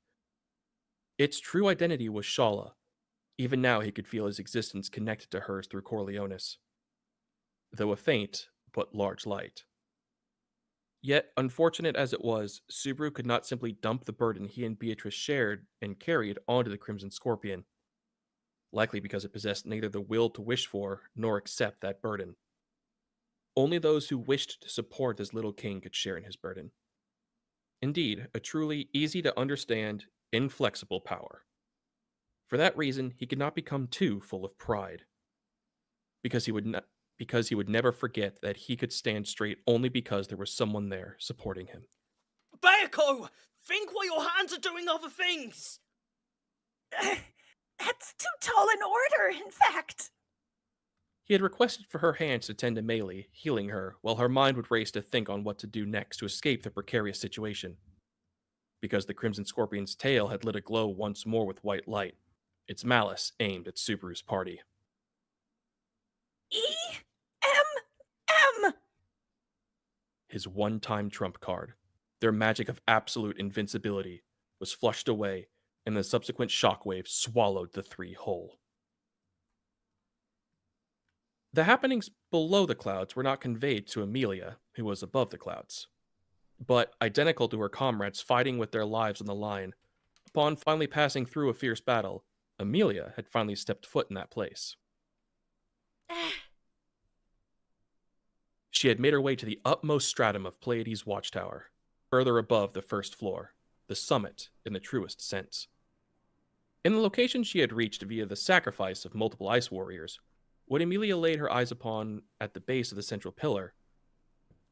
Its true identity was Shala. Even now he could feel his existence connected to hers through Corleonis, though a faint but large light. Yet, unfortunate as it was, Subaru could not simply dump the burden he and Beatrice shared and carried onto the Crimson Scorpion, likely because it possessed neither the will to wish for nor accept that burden. Only those who wished to support this little king could share in his burden. Indeed, a truly easy to understand, inflexible power. For that reason, he could not become too full of pride. Because he would never forget that he could stand straight only because there was someone there supporting him. Bayako! Think what your hands are doing other things! That's too tall an order, in fact. He had requested for her hands to tend to Melee, healing her, while her mind would race to think on what to do next to escape the precarious situation. Because the Crimson Scorpion's tail had lit aglow once more with white light, its malice aimed at Subaru's party. E-M-M! His one-time trump card, their magic of absolute invincibility, was flushed away, and the subsequent shockwave swallowed the three whole. The happenings below the clouds were not conveyed to Amelia, who was above the clouds. But, identical to her comrades fighting with their lives on the line, upon finally passing through a fierce battle, Amelia had finally stepped foot in that place. She had made her way to the utmost stratum of Pleiades' watchtower, further above the first floor, the summit in the truest sense. In the location she had reached via the sacrifice of multiple ice warriors, what Amelia laid her eyes upon at the base of the central pillar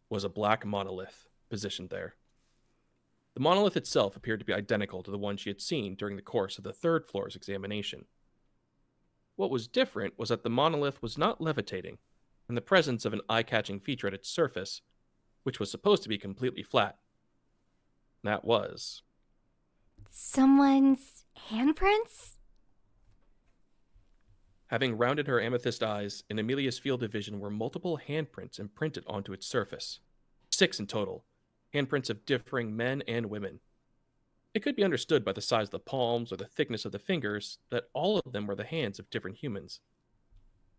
was a black monolith positioned there. The monolith itself appeared to be identical to the one she had seen during the course of the third floor's examination. What was different was that the monolith was not levitating, and the presence of an eye-catching feature at its surface, which was supposed to be completely flat. That was Someone's handprints? Having rounded her amethyst eyes, in Amelia's field of vision were multiple handprints imprinted onto its surface. 6 in total, handprints of differing men and women. It could be understood by the size of the palms or the thickness of the fingers that all of them were the hands of different humans.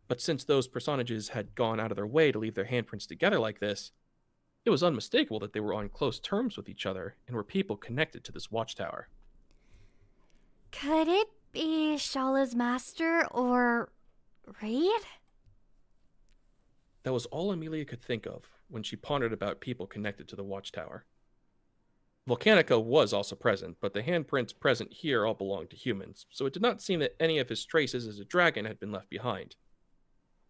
But since those personages had gone out of their way to leave their handprints together like this, it was unmistakable that they were on close terms with each other and were people connected to this watchtower. Could it be Shala's master or Raid? That was all Amelia could think of when she pondered about people connected to the watchtower. Volcanica was also present, but the handprints present here all belonged to humans, so it did not seem that any of his traces as a dragon had been left behind.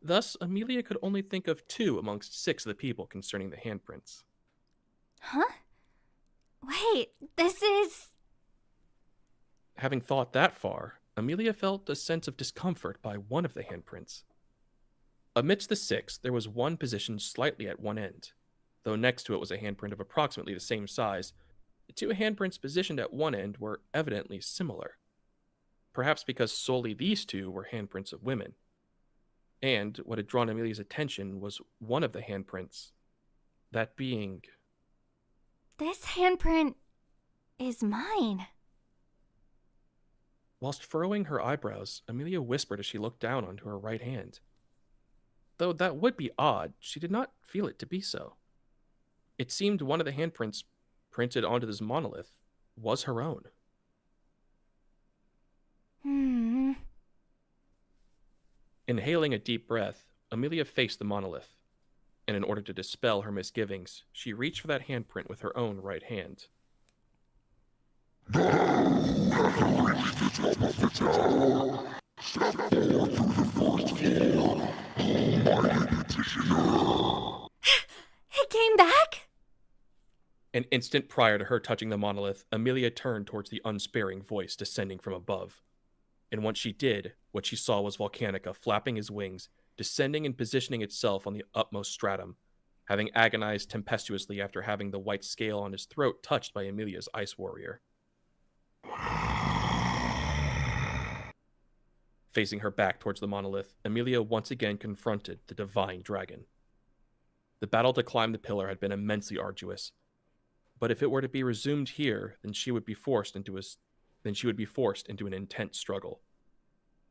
Thus, Amelia could only think of 2 amongst 6 of the people concerning the handprints. Huh? Wait, this is... Having thought that far, Amelia felt a sense of discomfort by one of the handprints. Amidst the 6, there was one positioned slightly at one end. Though next to it was a handprint of approximately the same size, the 2 handprints positioned at one end were evidently similar. Perhaps because solely these 2 were handprints of women. And what had drawn Amelia's attention was one of the handprints, that being... This handprint is mine. Whilst furrowing her eyebrows, Amelia whispered as she looked down onto her right hand. Though that would be odd, she did not feel it to be so. It seemed one of the handprints printed onto this monolith was her own. Inhaling a deep breath, Amelia faced the monolith, and in order to dispel her misgivings, she reached for that handprint with her own right hand. It came back? An instant prior to her touching the monolith, Amelia turned towards the unsparing voice descending from above. And once she did, what she saw was Volcanica flapping his wings, descending and positioning itself on the utmost stratum, having agonized tempestuously after having the white scale on his throat touched by Amelia's ice warrior. Facing her back towards the monolith, Amelia once again confronted the divine dragon. The battle to climb the pillar had been immensely arduous, but if it were to be resumed here, then she would be forced into an intense struggle.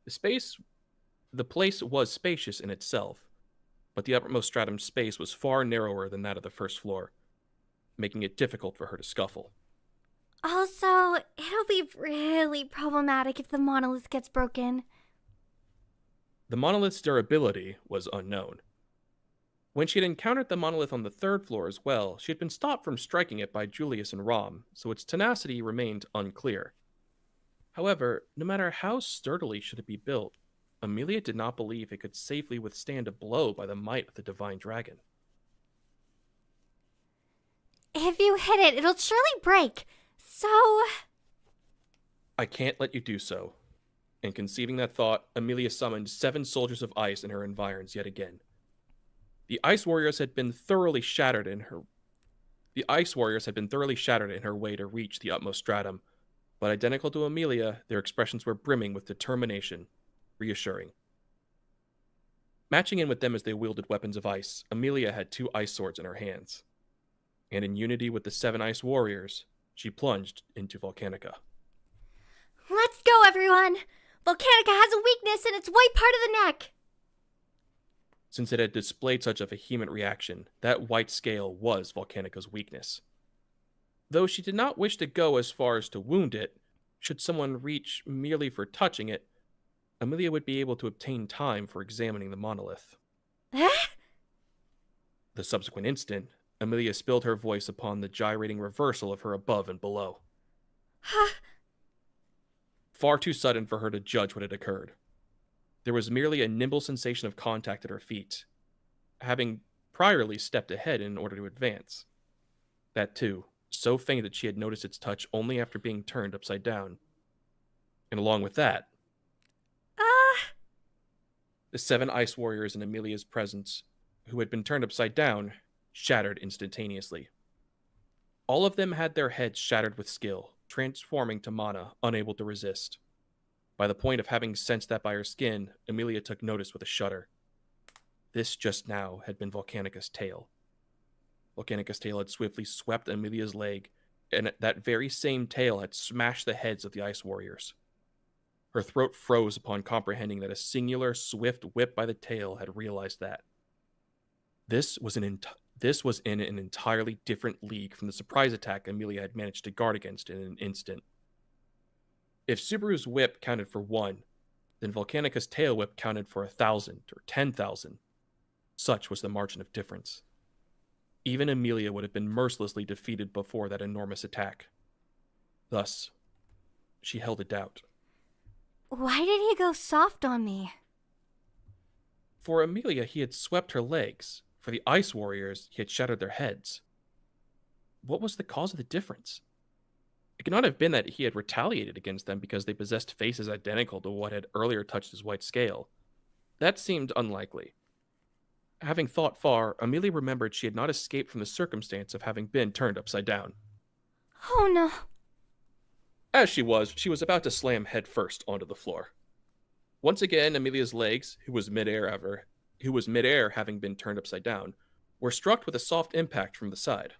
The place was spacious in itself, but the uppermost stratum space was far narrower than that of the first floor, making it difficult for her to scuffle. Also, it'll be really problematic if the monolith gets broken. The monolith's durability was unknown. When she had encountered the monolith on the 3rd floor as well, she had been stopped from striking it by Julius and Rom, so its tenacity remained unclear. However, no matter how sturdily should it be built, Amelia did not believe it could safely withstand a blow by the might of the divine dragon. If you hit it, it'll surely break. So, I can't let you do so. And conceiving that thought, Amelia summoned 7 soldiers of ice in her environs yet again. The ice warriors had been thoroughly shattered in her way to reach the utmost stratum, but identical to Amelia, their expressions were brimming with determination, reassuring. Matching in with them as they wielded weapons of ice, Amelia had 2 ice swords in her hands. And in unity with the 7 ice warriors, she plunged into Volcanica. let's go, everyone! Volcanica has a weakness in its white part of the neck! Since it had displayed such a vehement reaction, that white scale was Volcanica's weakness. Though she did not wish to go as far as to wound it, should someone reach merely for touching it, Amelia would be able to obtain time for examining the monolith. Huh? The subsequent instant, Amelia spilled her voice upon the gyrating reversal of her above and below. Far too sudden for her to judge what had occurred. There was merely a nimble sensation of contact at her feet, having priorly stepped ahead in order to advance. That too, so faint that she had noticed its touch only after being turned upside down. And along with that, the 7 ice warriors in Amelia's presence, who had been turned upside down, shattered instantaneously. All of them had their heads shattered with skill, transforming to mana, unable to resist. By the point of having sensed that by her skin, Amelia took notice with a shudder. This just now had been Volcanica's tail. Volcanica's tail had swiftly swept Amelia's leg, and that very same tail had smashed the heads of the ice warriors. Her throat froze upon comprehending that a singular, swift whip by the tail had realized that. This was in an entirely different league from the surprise attack Amelia had managed to guard against in an instant. If Subaru's whip counted for 1, then Volcanica's tail whip counted for 1,000 or 10,000. Such was the margin of difference. Even Amelia would have been mercilessly defeated before that enormous attack. Thus, she held a doubt. Why did he go soft on me? For Amelia, he had swept her legs. For the ice warriors, he had shattered their heads. What was the cause of the difference? It could not have been that he had retaliated against them because they possessed faces identical to what had earlier touched his white scale. That seemed unlikely. Having thought far, Amelia remembered she had not escaped from the circumstance of having been turned upside down. Oh no. As she was about to slam headfirst onto the floor. Once again, Amelia's legs, who was midair having been turned upside down, were struck with a soft impact from the side.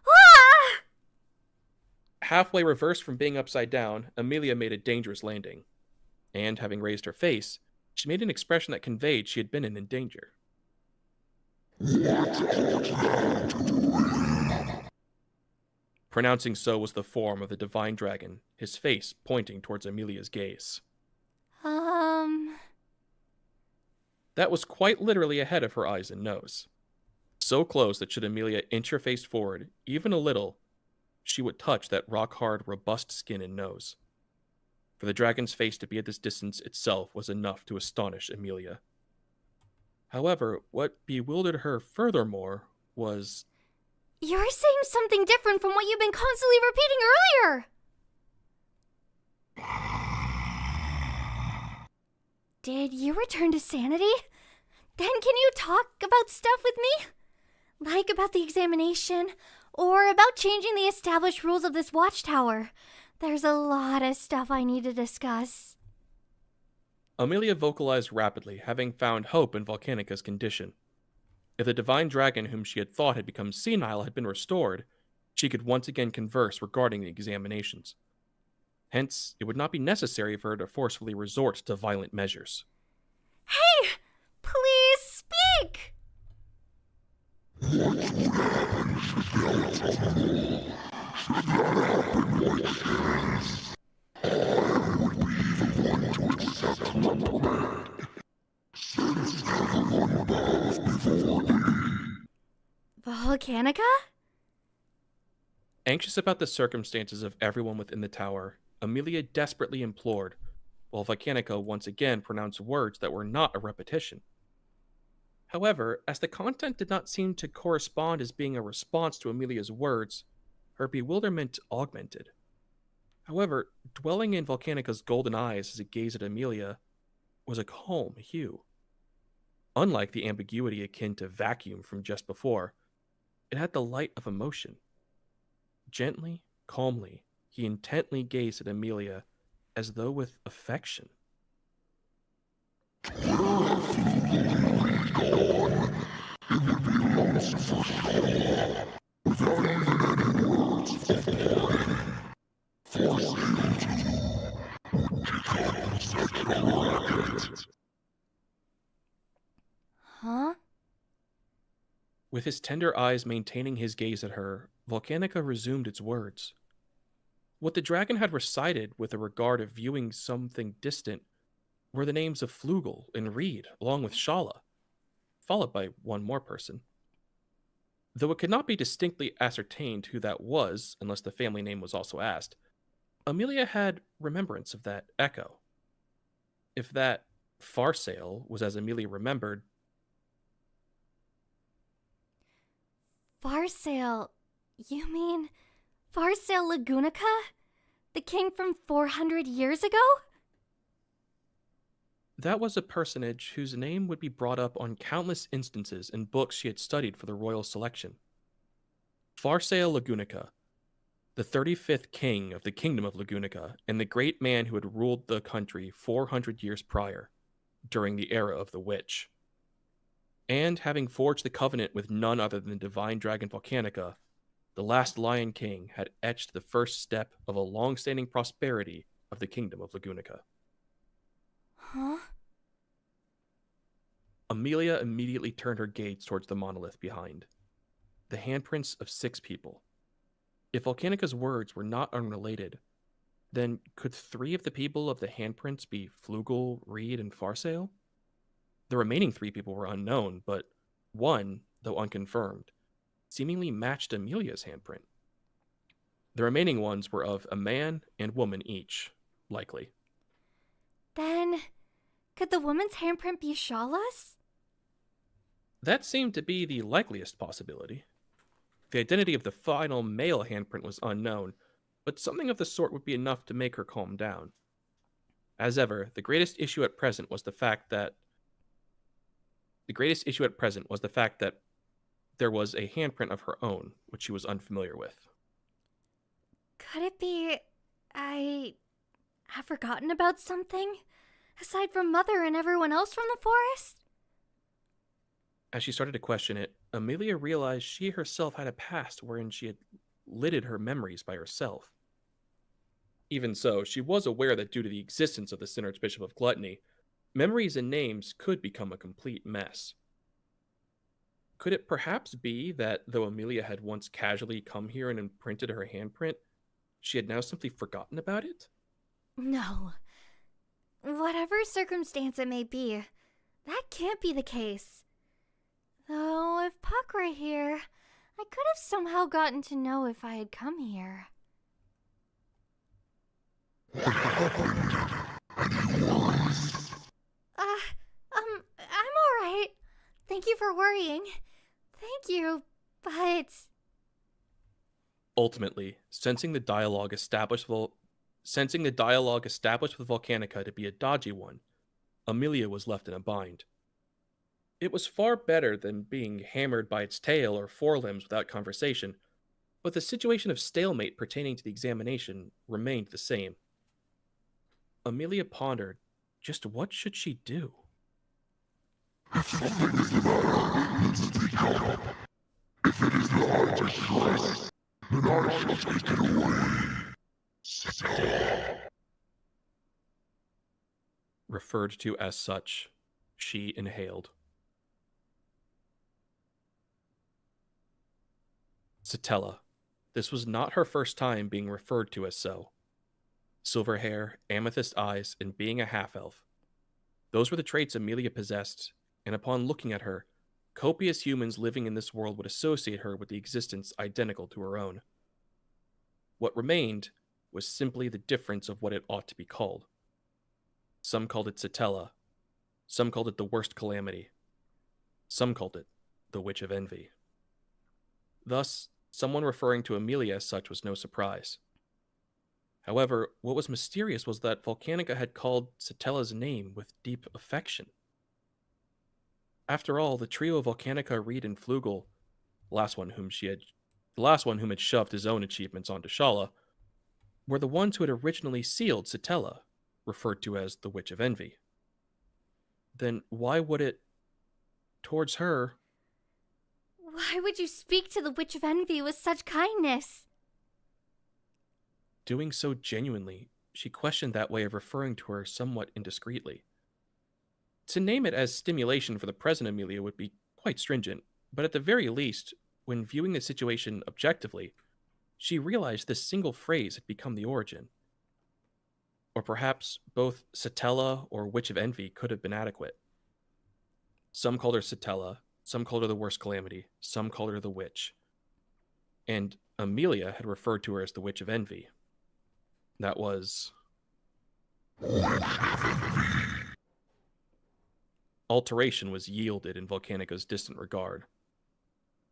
Ah! Halfway reversed from being upside down, Amelia made a dangerous landing. And, having raised her face, she made an expression that conveyed she had been in danger. Pronouncing so was the form of the divine dragon, his face pointing towards Amelia's gaze. That was quite literally ahead of her eyes and nose. So close that should Amelia inch her face forward, even a little, she would touch that rock-hard, robust skin and nose. For the dragon's face to be at this distance itself was enough to astonish Amelia. However, what bewildered her furthermore was... You're saying something different from what you've been constantly repeating earlier! Did you return to sanity? Then can you talk about stuff with me? Like about the examination, or about changing the established rules of this watchtower. There's a lot of stuff I need to discuss. Amelia vocalized rapidly, having found hope in Volcanica's condition. If the divine dragon whom she had thought had become senile had been restored, she could once again converse regarding the examinations. Hence, it would not be necessary for her to forcefully resort to violent measures. Hey! Please speak! Volcanica? Anxious about the circumstances of everyone within the tower, Amelia desperately implored, while Volcanica once again pronounced words that were not a repetition. However, as the content did not seem to correspond as being a response to Amelia's words, her bewilderment augmented. However, dwelling in Volcanica's golden eyes as it gazed at Amelia was a calm hue. Unlike the ambiguity akin to vacuum from just before, it had the light of emotion. Gently, calmly, he intently gazed at Amelia as though with affection. Huh? With his tender eyes maintaining his gaze at her, Volcanica resumed its words. What the dragon had recited with a regard of viewing something distant were the names of Flugel and Reed, along with Shala, followed by one more person. Though it could not be distinctly ascertained who that was, unless the family name was also asked, Amelia had remembrance of that echo. If that Farsail was as Amelia remembered, Farsail. You mean Farsail Lagunica? The king from 400 years ago? that was a personage whose name would be brought up on countless instances in books she had studied for the royal selection. Farsail Lagunica, the 35th king of the kingdom of Lagunica, and the great man who had ruled the country 400 years prior, during the era of the witch. And having forged the covenant with none other than the divine dragon Volcanica, the last Lion King had etched the first step of a long-standing prosperity of the kingdom of Lagunica. Huh? Amelia immediately turned her gaze towards the monolith behind. The handprints of 6 people. If Volcanica's words were not unrelated, then could 3 of the people of the handprints be Flugel, Reed, and Farsail? The remaining 3 people were unknown, but one, though unconfirmed, seemingly matched Amelia's handprint. The remaining ones were of a man and woman each, likely. Then, could the woman's handprint be Shala's? That seemed to be the likeliest possibility. The identity of the final male handprint was unknown, but something of the sort would be enough to make her calm down. As ever, the greatest issue at present was the fact that there was a handprint of her own, which she was unfamiliar with. Could it be I have forgotten about something? Aside from Mother and everyone else from the forest? As she started to question it, Amelia realized she herself had a past wherein she had lidded her memories by herself. Even so, she was aware that due to the existence of the Sin Archbishop of Gluttony, memories and names could become a complete mess. Could it perhaps be that though Amelia had once casually come here and imprinted her handprint, she had now simply forgotten about it? No. Whatever circumstance it may be, that can't be the case. Though, if Puck were here, I could have somehow gotten to know if I had come here. I'm alright. Thank you for worrying. Thank you, but... Ultimately, sensing the dialogue established with Volcanica to be a dodgy one, Amelia was left in a bind. It was far better than being hammered by its tail or forelimbs without conversation, but the situation of stalemate pertaining to the examination remained the same. Amelia pondered, just what should she do? If something is the matter, it needs to be come up. If it is not distress, then I shall take it away. Stop. Referred to as such, she inhaled. Satella. This was not her first time being referred to as so. Silver hair, amethyst eyes, and being a half-elf. Those were the traits Amelia possessed, and upon looking at her, copious humans living in this world would associate her with the existence identical to her own. What remained was simply the difference of what it ought to be called. Some called it Satella, some called it the worst calamity, some called it the Witch of Envy. Thus, someone referring to Amelia as such was no surprise. However, what was mysterious was that Volcanica had called Satella's name with deep affection. After all, the trio of Volcanica, Reed, and Flugel, the last one whom had shoved his own achievements onto Shala, were the ones who had originally sealed Satella, referred to as the Witch of Envy. Then why would it, towards her, Why would you speak to the Witch of Envy with such kindness? doing so genuinely, she questioned that way of referring to her somewhat indiscreetly. To name it as stimulation for the present Amelia would be quite stringent, but at the very least, when viewing the situation objectively, she realized this single phrase had become the origin. Or perhaps both Satella or Witch of Envy could have been adequate. Some called her Satella, some called her the worst calamity, some called her the witch. And Amelia had referred to her as the Witch of Envy. That was... Alteration was yielded in Volcanica's distant regard.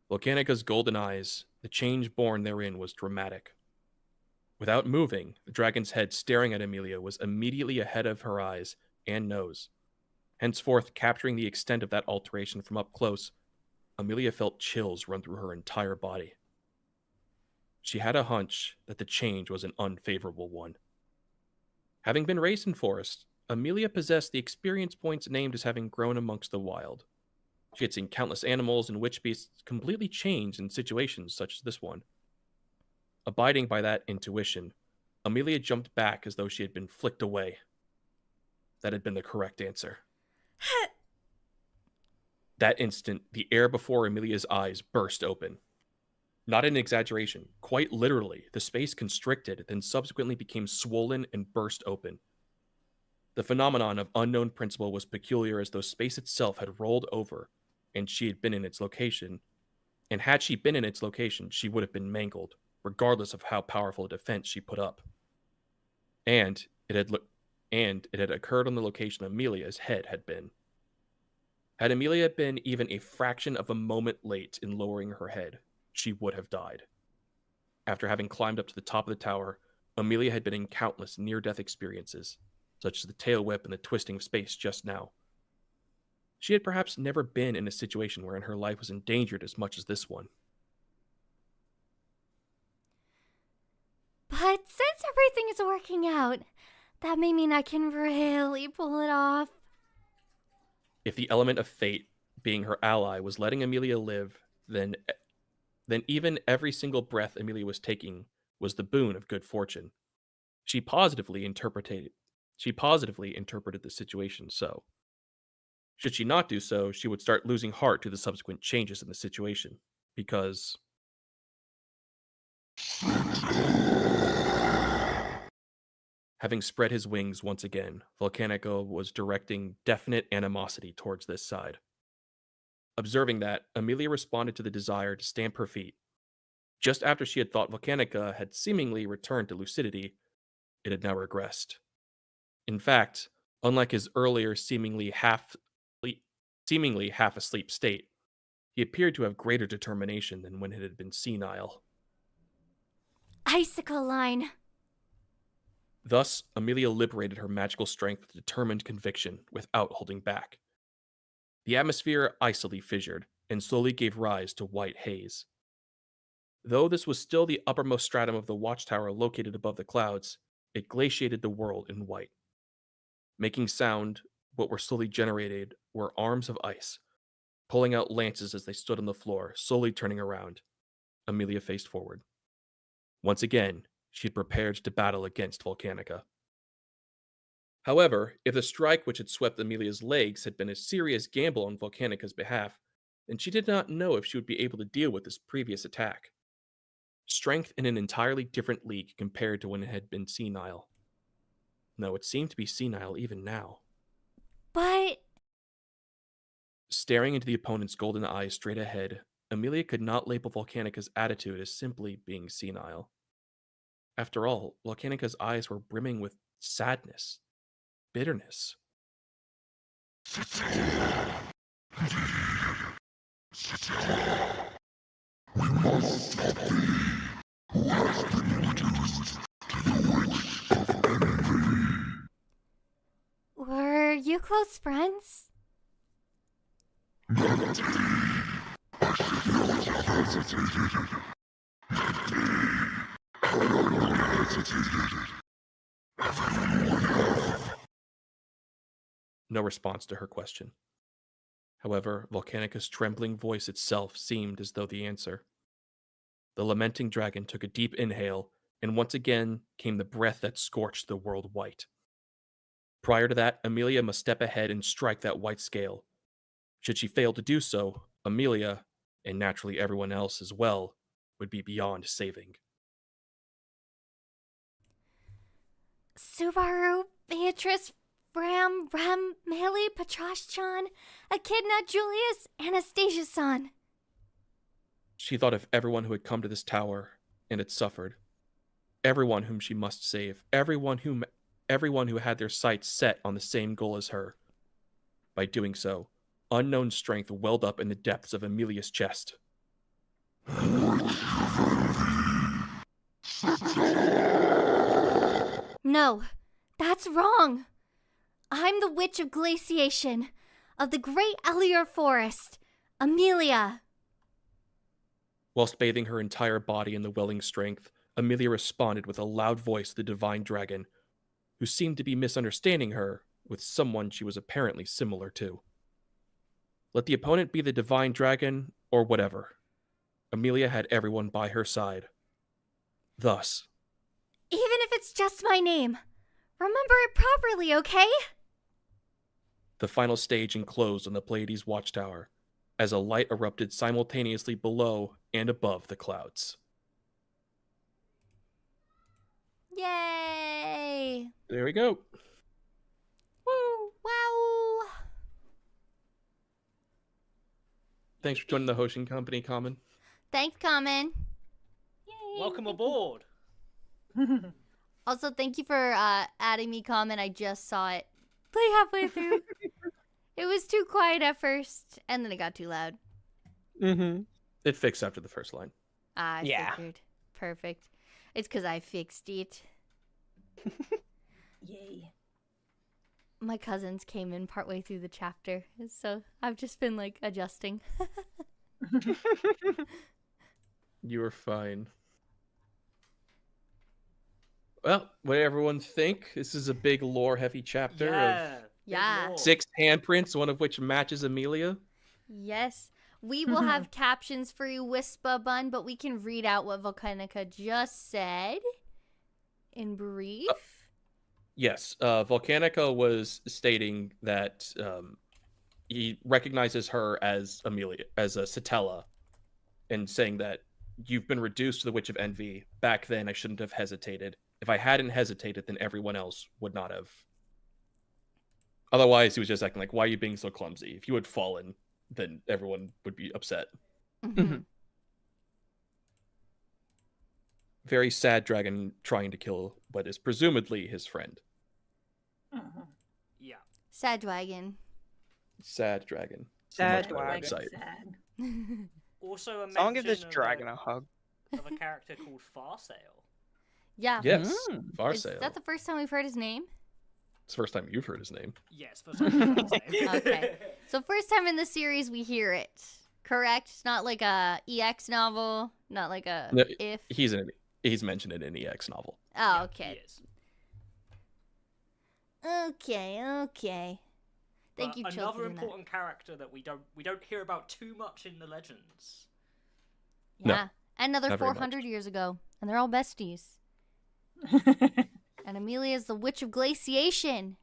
Volcanica's golden eyes, the change born therein was dramatic. Without moving, the dragon's head staring at Amelia was immediately ahead of her eyes and nose. Henceforth, capturing the extent of that alteration from up close, Amelia felt chills run through her entire body. She had a hunch that the change was an unfavorable one. Having been raised in forest, Amelia possessed the experience points named as having grown amongst the wild. She had seen countless animals and witch beasts completely change in situations such as this one. Abiding by that intuition, Amelia jumped back as though she had been flicked away. That had been the correct answer. That instant, the air before Amelia's eyes burst open. Not an exaggeration, quite literally, the space constricted, then subsequently became swollen and burst open. The phenomenon of unknown principle was peculiar, as though space itself had rolled over, and she had been in its location. And had she been in its location, she would have been mangled, regardless of how powerful a defense she put up. And it had occurred on the location Amelia's head had been. Had Amelia been even a fraction of a moment late in lowering her head, she would have died. After having climbed up to the top of the tower, Amelia had been in countless near-death experiences, such as the tail whip and the twisting of space just now. She had perhaps never been in a situation wherein her life was endangered as much as this one. But since everything is working out, that may mean I can really pull it off. If the element of fate, being her ally, was letting Amelia live, then even every single breath Amelia was taking was the boon of good fortune. She positively interpreted the situation so. Should she not do so, she would start losing heart to the subsequent changes in the situation, because... Having spread his wings once again, Volcanico was directing definite animosity towards this side. Observing that, Amelia responded to the desire to stamp her feet. Just after she had thought Volcanica had seemingly returned to lucidity, it had now regressed. In fact, unlike his earlier seemingly half asleep state, he appeared to have greater determination than when it had been senile. Icicle line. Thus, Amelia liberated her magical strength with determined conviction, without holding back. The atmosphere icily fissured, and slowly gave rise to white haze. Though this was still the uppermost stratum of the watchtower located above the clouds, it glaciated the world in white. Making sound, what were slowly generated were arms of ice, pulling out lances as they stood on the floor, slowly turning around. Amelia faced forward. Once again, she had prepared to battle against Volcanica. However, if the strike which had swept Amelia's legs had been a serious gamble on Volcanica's behalf, then she did not know if she would be able to deal with this previous attack. Strength in an entirely different league compared to when it had been senile. No, it seemed to be senile even now. But Staring into the opponent's golden eyes straight ahead, Amelia could not label Volcanica's attitude as simply being senile. After all, Volcanica's eyes were brimming with sadness, bitterness. Satella. Indeed. Satella. We must stop thee, who has been reduced to the witch of envy. Were you close friends? Not thee. I should not have hesitated. Not thee. Had I not hesitated, everyone would have. No response to her question. However, Volcanica's trembling voice itself seemed as though the answer. The lamenting dragon took a deep inhale, and once again came the breath that scorched the world white. Prior to that, Amelia must step ahead and strike that white scale. Should she fail to do so, Amelia, and naturally everyone else as well, would be beyond saving. Subaru, Beatrice, Ram, Haley, Patrashchan, Echidna, Julius, Anastasia-san. She thought of everyone who had come to this tower and had suffered. Everyone whom she must save. Everyone who had their sights set on the same goal as her. By doing so, unknown strength welled up in the depths of Amelia's chest. No, that's wrong. I'm the Witch of Glaciation, of the Great Elior Forest, Amelia. Whilst bathing her entire body in the welling strength, Amelia responded with a loud voice to the divine dragon, who seemed to be misunderstanding her with someone she was apparently similar to. Let the opponent be the divine dragon or whatever. Amelia had everyone by her side. Thus, Even if it's just my name, remember it properly, okay? the final stage enclosed on the Pleiades watchtower, as a light erupted simultaneously below and above the clouds. Yay! There we go. Woo! Wow! Thanks for joining the hosting company, Common. Thanks, Common. Welcome aboard. Also, thank you for adding me, Common. I just saw it play halfway through. It was too quiet at first, and then it got too loud. Mm-hmm. It fixed after the first line. I Yeah. figured. Perfect. It's because I fixed it. Yay. My cousins came in partway through the chapter, so I've just been, like, adjusting. You were fine. Well, what do everyone think? This is a big lore-heavy chapter Yeah. of Yeah. big lore. 6 handprints, one of which matches Amelia. Yes. We will have captions for you, Wispa Bun, but we can read out what Volcanica just said in brief. Yes, Volcanica was stating that he recognizes her as Amelia, as a Satella, and saying that you've been reduced to the Witch of Envy. Back then, I shouldn't have hesitated. If I hadn't hesitated, then everyone else would not have. Otherwise, he was just acting like, why are you being so clumsy? If you had fallen, then everyone would be upset. Mhm. Very sad dragon trying to kill what is presumably his friend. Mhm. Yeah. Sad Dragon. Sad dragon. Sad Much better dragon. website. Sad. Also a Someone give this mention dragon a hug. of a character called Farsale. Yeah. Yes, Mm. Is Farsale. that the first time we've heard his name? It's the first time you've heard his name. Yes, first time I've heard his name. Okay. So first time in the series we hear it. Correct? It's not like a EX novel, not like a No, if. He's mentioned in an EX novel. Oh, Yeah, okay. he is. Okay. Thank But you, Chill, another for doing that. important character that we don't hear about too much in the legends. No, Yeah. Another not very 400 years ago. And they're all besties. And Amelia is the Witch of Glaciation.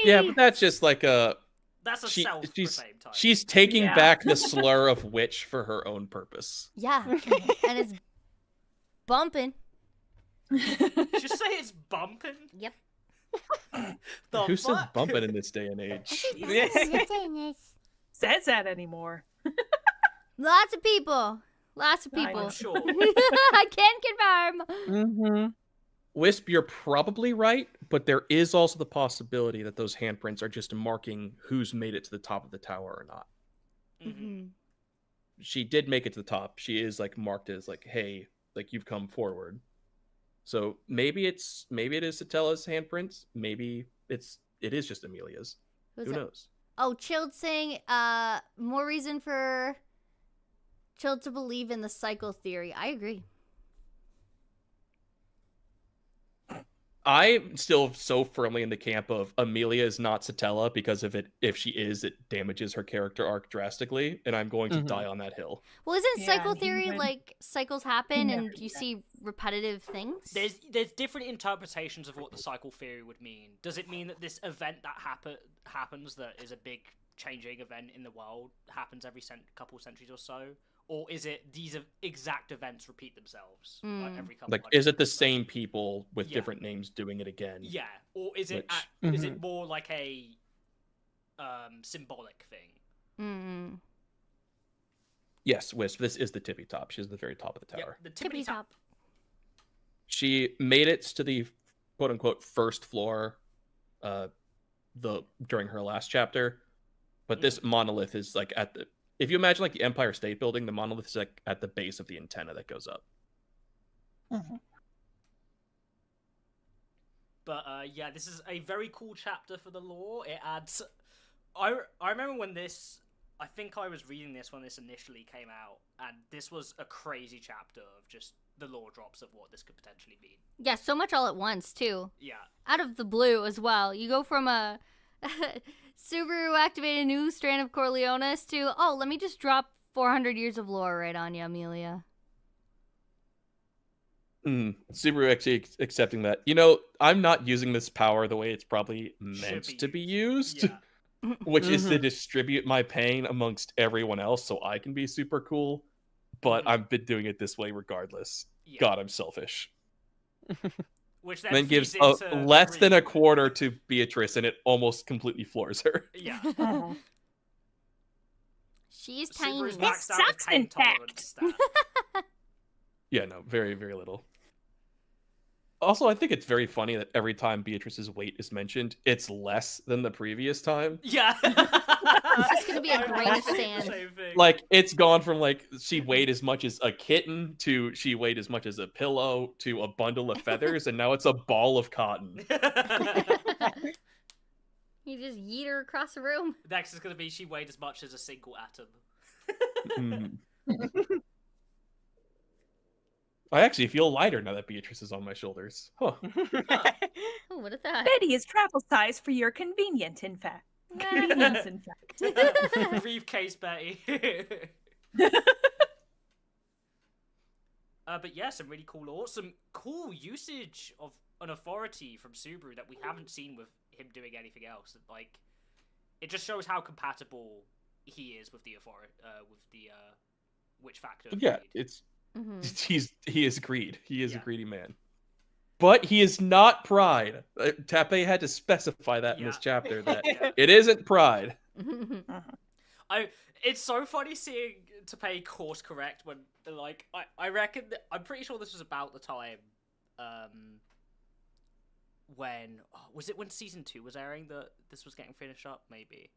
Yeah, but that's just like a That's a she's self-proclaimed title. she's taking Yeah. back the slur of witch for her own purpose. Yeah. And it's bumping. Just say it's bumping. Yep. The Who said fuck? bumping in this day and age? Says that anymore. Lots of people. Lots of I'm people. sure. I can confirm. Mm-hmm. Wisp, you're probably right, but there is also the possibility that those handprints are just marking who's made it to the top of the tower or not. Mhm. She did make it to the top. She is like marked as like, hey, like you've come forward. So maybe it is Satella's handprints. Maybe it is just Amelia's. Who's Who that? knows? Oh, Chilled saying, more reason for Chilled to believe in the cycle theory. I agree. I'm still so firmly in the camp of Amelia is not Satella because if she is, it damages her character arc drastically, and I'm going to Mhm. die on that hill. Well, isn't Yeah, cycle and he theory would- like cycles happen never and did you that. see repetitive things? There's different interpretations of what the cycle theory would mean. Does it mean that this event that happens, that is a big changing event in the world, happens every couple centuries or so? Or is it these exact events repeat themselves like every couple Like, hundred is it the years or so? same people with Yeah. different names doing it again? Yeah, or is it Which- is it more like a symbolic thing? Mm. Yes, Wisp. This is the tippy top. She's at the very top of the Yeah, tower. the Tippity top. She made it to the quote unquote first floor, during her last chapter, but this monolith is like at the. If you imagine like the Empire State Building, the monolith is like at the base of the antenna that goes up. But yeah, this is a very cool chapter for the lore. It adds. I remember when this. I think I was reading this when this initially came out, and this was a crazy chapter of just the lore drops of what this could potentially mean. Yeah, so much all at once, too. Yeah. Out of the blue as well. You go from a Subaru activated a new strand of Corleones to, oh, let me just drop 400 years of lore right on you, Amelia. Subaru actually accepting that. You know, I'm not using this power the way it's probably meant be to be used. used, Yeah. which is to distribute my pain amongst everyone else so I can be super cool. But I've been doing it this way regardless. Yeah. God, I'm selfish. Which Then gives feeds into less than a Reverie. quarter to Beatrice, and it almost completely floors her. Yeah. She's tiny. Subaru's It maxed out with sucks, pain in tolerance fact. stat. Yeah, no, very, very little. Also, I think it's very funny that every time Beatrice's weight is mentioned, it's less than the previous time. Yeah. It's just gonna be a I grain of was thinking the sand. same thing. Like, it's gone from, like, she weighed as much as a kitten to she weighed as much as a pillow to a bundle of feathers, and now it's a ball of cotton. You just yeet her across the room. Next is going to be she weighed as much as a single atom. I actually feel lighter now that Beatrice is on my shoulders. Huh. Oh, what a thought. Betty is travel size for your convenience, in fact. Convenience, in fact. Briefcase Betty. But yeah, some really cool lore, some cool usage of an authority from Subaru that we haven't seen with him doing anything else. Like, it just shows how compatible he is with the authority, with the witch factor. of Yeah, greed. it's Mm-hmm. he is greed. He is a Yeah. greedy man. But he is not pride. Tape had to specify that in this Yeah. chapter that Yeah. it isn't pride. It's so funny seeing Tapei course correct when, like, I reckon I'm pretty sure this was about the time when was it when season 2 was airing that this was getting finished up? Maybe.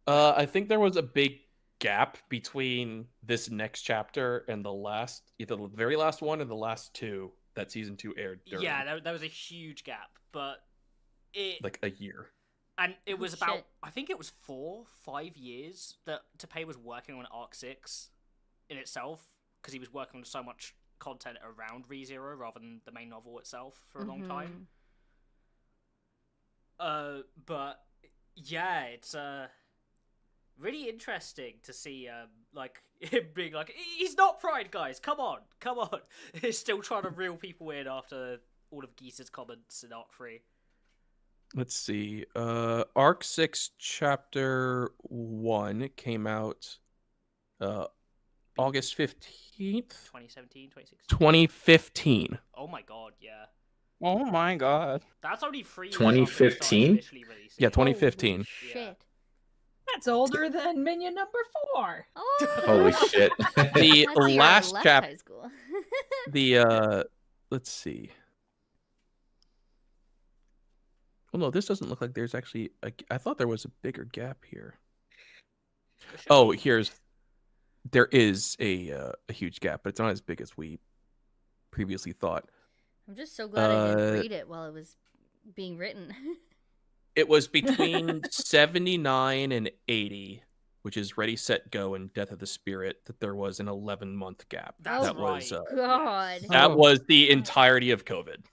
I think there was a big gap between this next chapter and the last, either the very last one or the last two that season 2 aired during. Yeah, there was a huge gap, but it Like a year. and it was about shit. I think it was 4-5 years that Tapei was working on Arc 6 in itself because he was working on so much content around ReZero rather than the main novel itself for a long time. But yeah, it's really interesting to see like him being like, he's not pride, guys. Come on. He's still trying to reel people in after all of Geese's comments in Arc 3. Let's see. Arc 6 Chapter 1 came out August 15th, 2017, 2016. 2015. Oh my god, yeah. Oh my god. That's only 3 years 2015? after it started initially releasing. Yeah, 2015. Shit. That's older than minion number 4. Oh, Holy shit. The that's the year I last left chap, high school. let's see. Well, no, this doesn't look like there's actually I thought there was a bigger gap here. Oh, there is a huge gap, but it's not as big as we previously thought. I'm just so glad I didn't Uh, read it while it was being written. It was between 79 and 80, which is Ready, Set, Go, and Death of the Spirit, that there was an 11-month gap. That's that was right. God. Yes. that Oh. was the entirety of COVID.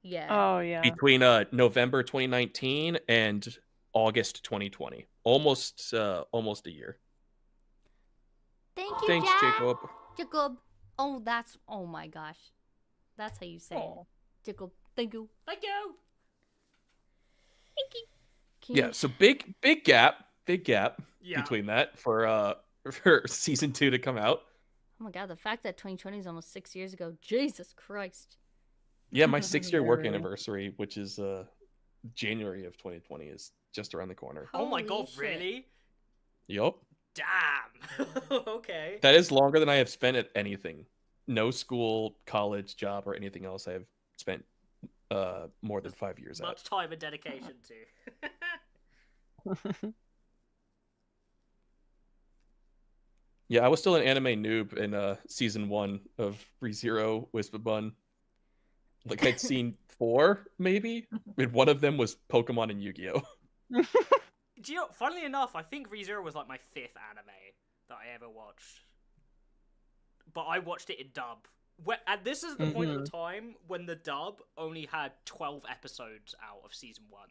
Yeah. Oh yeah. Between November 2019 and August 2020. Almost a year. Thank you, Thanks, Jack. Jacob. Jacob. Oh my gosh. That's how you say it. Jacob. Thank you. Thank you. Can Yeah, you- so big gap Yeah. between that for season 2 to come out. Oh my god, the fact that 2020 is almost 6 years ago. Jesus Christ. Yeah, my 6-year work Really? anniversary, which is January of 2020, is just around the corner. Oh my Holy god, shit. really? Yup. Damn. Okay. That is longer than I have spent at anything. No school, college, job, or anything else I have spent more than 5 years at. Much time and dedication to. Yeah, I was still an anime noob in season 1 of ReZero Wispa Like, I'd seen 4, maybe, and one of them was Pokemon and Yu-Gi-Oh! Do you know, funnily enough, I think ReZero was like my 5th anime that I ever watched. But I watched it in dub. And this is the point of the time when the dub only had 12 episodes out of season 1.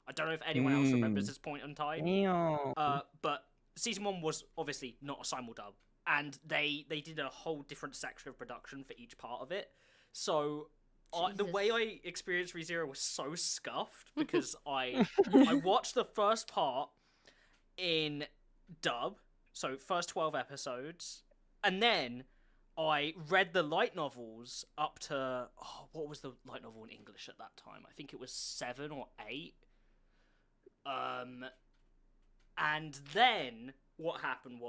I don't know if anyone else remembers this point in time. Damn. But season 1 was obviously not a simuldub. And they did a whole different section of production for each part of it. So the way Jesus. I experienced ReZero was so scuffed because I watched the first part in dub, so first 12 episodes, and then I read the light novels up to what was the light novel in English at that time? I think it was 7 or 8. And then what happened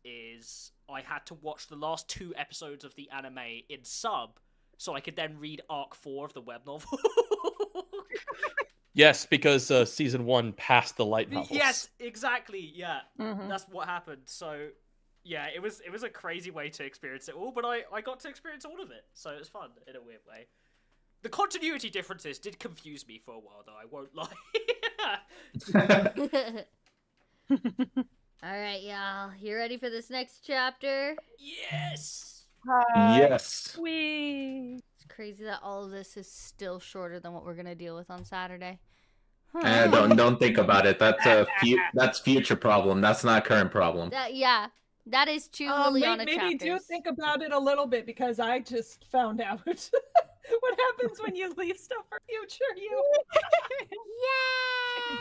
is I had to watch the last 2 episodes of the anime in sub, so I could then read arc 4 of the web novel. Yes, because season 1 passed the light novels. Yes, exactly. Yeah, Mhm. that's what happened. So, yeah, it was a crazy way to experience it all, but I got to experience all of it, so it was fun in a weird way. The continuity differences did confuse me for a while, though. I won't lie. All right, y'all. You ready for this next chapter? Yes. Yes. We. It's crazy that all of this is still shorter than what we're gonna deal with on Saturday. Don't think about it. That's future problem. That's not current problem. That is true, Liliana Maybe do chapters. think about it a little bit because I just found out what happens when you leave stuff for future you.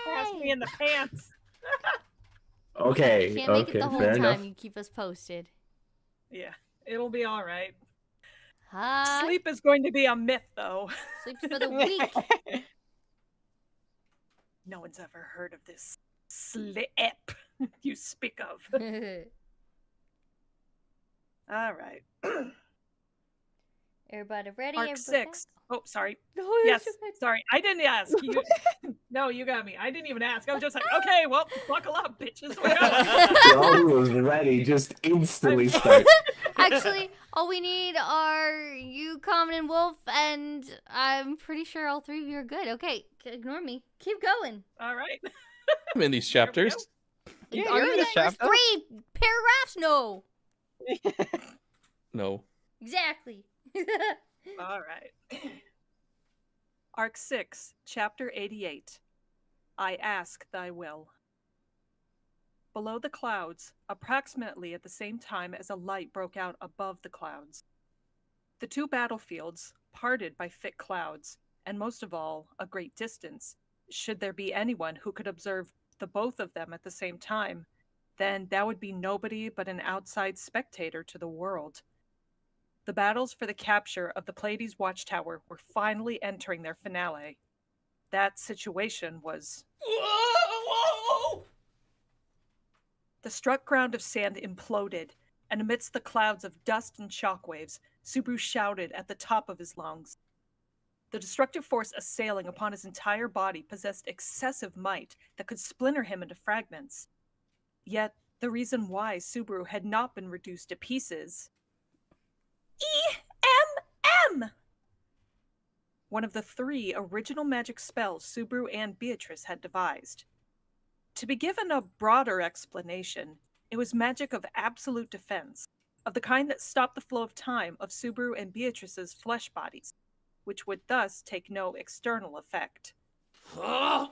Pass me Yay! in the pants. Okay. Can't make Okay. it the whole Fair time. enough. You keep us posted. Yeah, it'll be all right. Huh? Sleep is going to be a myth, though. Sleeps for the weak. No one's ever heard of this slip you speak of. All right. Everybody ready? Arc Everybody 6. Oh, sorry. No, Yes, it's okay. sorry. I didn't ask. No, you got me. I didn't even ask. I was just like, okay, well, buckle up, bitches. We're going. Y'all was ready. Just instantly start. Actually, all we need are you, Common, and Wolf, and I'm pretty sure all 3 of you are good. Okay, ignore me. Keep going. All right. I'm in these chapters. Yeah, Are you're you in this There's chapter. 3 paragraphs? No. No. Exactly. All right. Arc 6, Chapter 88. I Ask Thy Will. Below the clouds, approximately at the same time as a light broke out above the clouds. The 2 battlefields, parted by thick clouds, and most of all, a great distance, should there be anyone who could observe the both of them at the same time, then that would be nobody but an outside spectator to the world. The battles for the capture of the Pleiades Watchtower were finally entering their finale. That situation was... Whoa! The struck ground of sand imploded, and amidst the clouds of dust and shockwaves, Subaru shouted at the top of his lungs. The destructive force assailing upon his entire body possessed excessive might that could splinter him into fragments. Yet, the reason why Subaru had not been reduced to pieces... E-M-M! One of the 3 original magic spells Subaru and Beatrice had devised. To be given a broader explanation, it was magic of absolute defense, of the kind that stopped the flow of time of Subaru and Beatrice's flesh bodies, which would thus take no external effect.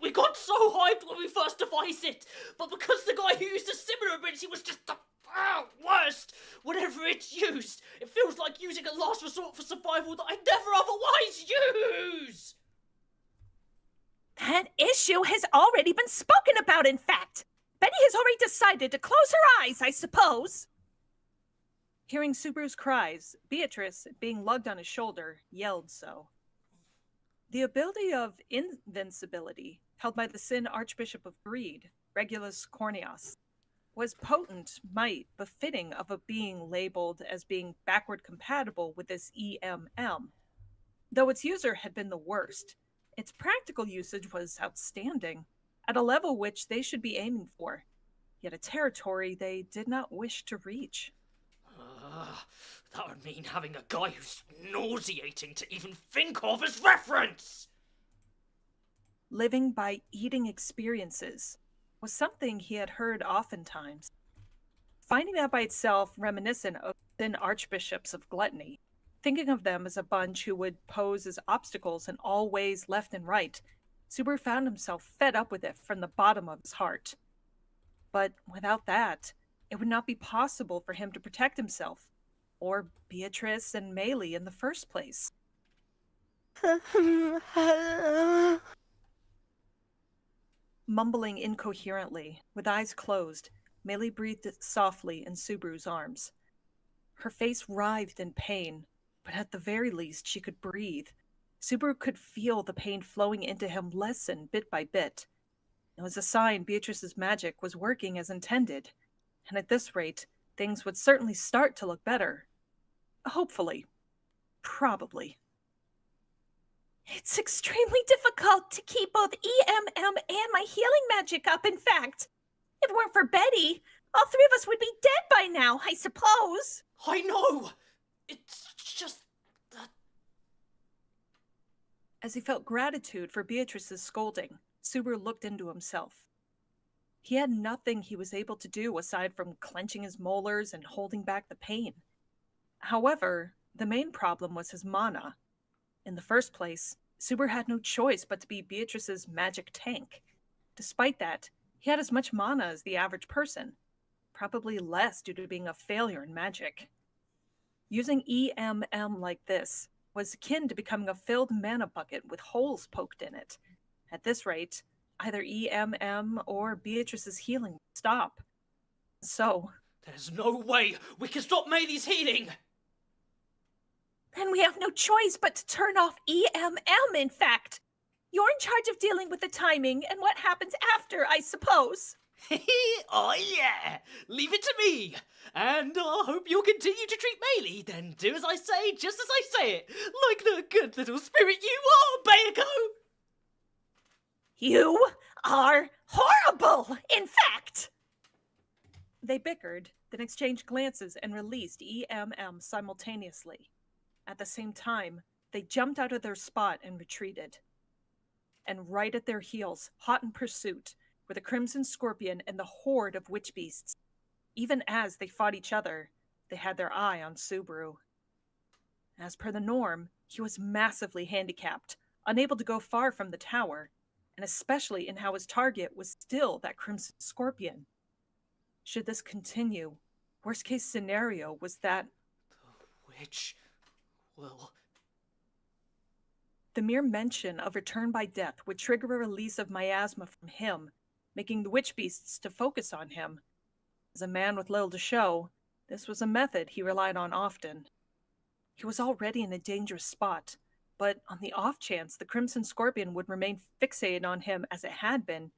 We got so hyped when we first devised it, but because the guy who used a similar ability was just the worst, whenever it's used, it feels like using a last resort for survival that I'd never otherwise use! That issue has already been spoken about, in fact. Betty has already decided to close her eyes, I suppose. Hearing Subaru's cries, Beatrice, being lugged on his shoulder, yelled so. The ability of invincibility, held by the Sin Archbishop of Greed, Regulus Corneas, was potent might befitting of a being labeled as being backward compatible with this EMM. Though its user had been the worst, its practical usage was outstanding, at a level which they should be aiming for, yet a territory they did not wish to reach. That would mean having a guy who's nauseating to even think of as reference! Living by eating experiences was something he had heard oftentimes. Finding that by itself reminiscent of thin archbishops of gluttony, thinking of them as a bunch who would pose as obstacles in all ways left and right, Subaru found himself fed up with it from the bottom of his heart. But without that, it would not be possible for him to protect himself, or Beatrice and Maylie in the first place. Mumbling incoherently, with eyes closed, Maylie breathed softly in Subaru's arms. Her face writhed in pain, but at the very least she could breathe. Subaru could feel the pain flowing into him lessen bit by bit. It was a sign Beatrice's magic was working as intended, and at this rate, things would certainly start to look better. Hopefully. Probably. It's extremely difficult to keep both EMM and my healing magic up, in fact. If it weren't for Betty, all 3 of us would be dead by now, I suppose. I know! It's just that... As he felt gratitude for Beatrice's scolding, Subaru looked into himself. He had nothing he was able to do aside from clenching his molars and holding back the pain. However, the main problem was his mana. In the first place, Subaru had no choice but to be Beatrice's magic tank. Despite that, he had as much mana as the average person, probably less due to being a failure in magic. Using EMM like this was akin to becoming a filled mana bucket with holes poked in it. At this rate, either EMM or Beatrice's healing would stop. So... There's no way we can stop Maylie's healing! Then we have no choice but to turn off EMM, in fact. You're in charge of dealing with the timing and what happens after, I suppose. Oh yeah! Leave it to me! And I hope you'll continue to treat Maylie, then do as I say, just as I say it, like the good little spirit you are, Bayako! You are horrible, in fact! They bickered, then exchanged glances and released EMM simultaneously. At the same time, they jumped out of their spot and retreated. And right at their heels, hot in pursuit, were the Crimson Scorpion and the horde of witch beasts. Even as they fought each other, they had their eye on Subaru. As per the norm, he was massively handicapped, unable to go far from the tower, and especially in how his target was still that Crimson Scorpion. Should this continue, worst case scenario was that... The witch will... The mere mention of return by death would trigger a release of miasma from him, making the witch beasts to focus on him. As a man with little to show, this was a method he relied on often. He was already in a dangerous spot, but on the off chance the Crimson Scorpion would remain fixated on him as it had been,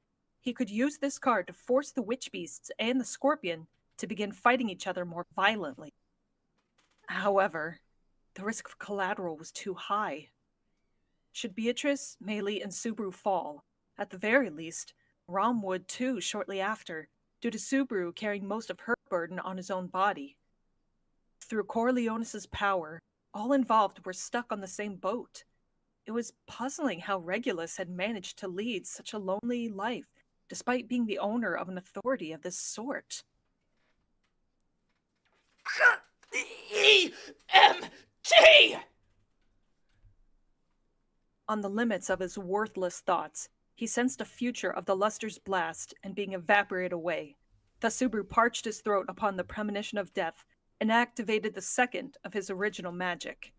He could use this card to force the witch beasts and the scorpion to begin fighting each other more violently. However, the risk of collateral was too high. Should Beatrice, Meili, and Subaru fall, at the very least, Rom would too shortly after, due to Subaru carrying most of her burden on his own body. Through Corleones's power, all involved were stuck on the same boat. It was puzzling how Regulus had managed to lead such a lonely life, despite being the owner of an authority of this sort. EMT! On the limits of his worthless thoughts, he sensed a future of the luster's blast and being evaporated away. Thus Subaru parched his throat upon the premonition of death and activated the second of his original magic.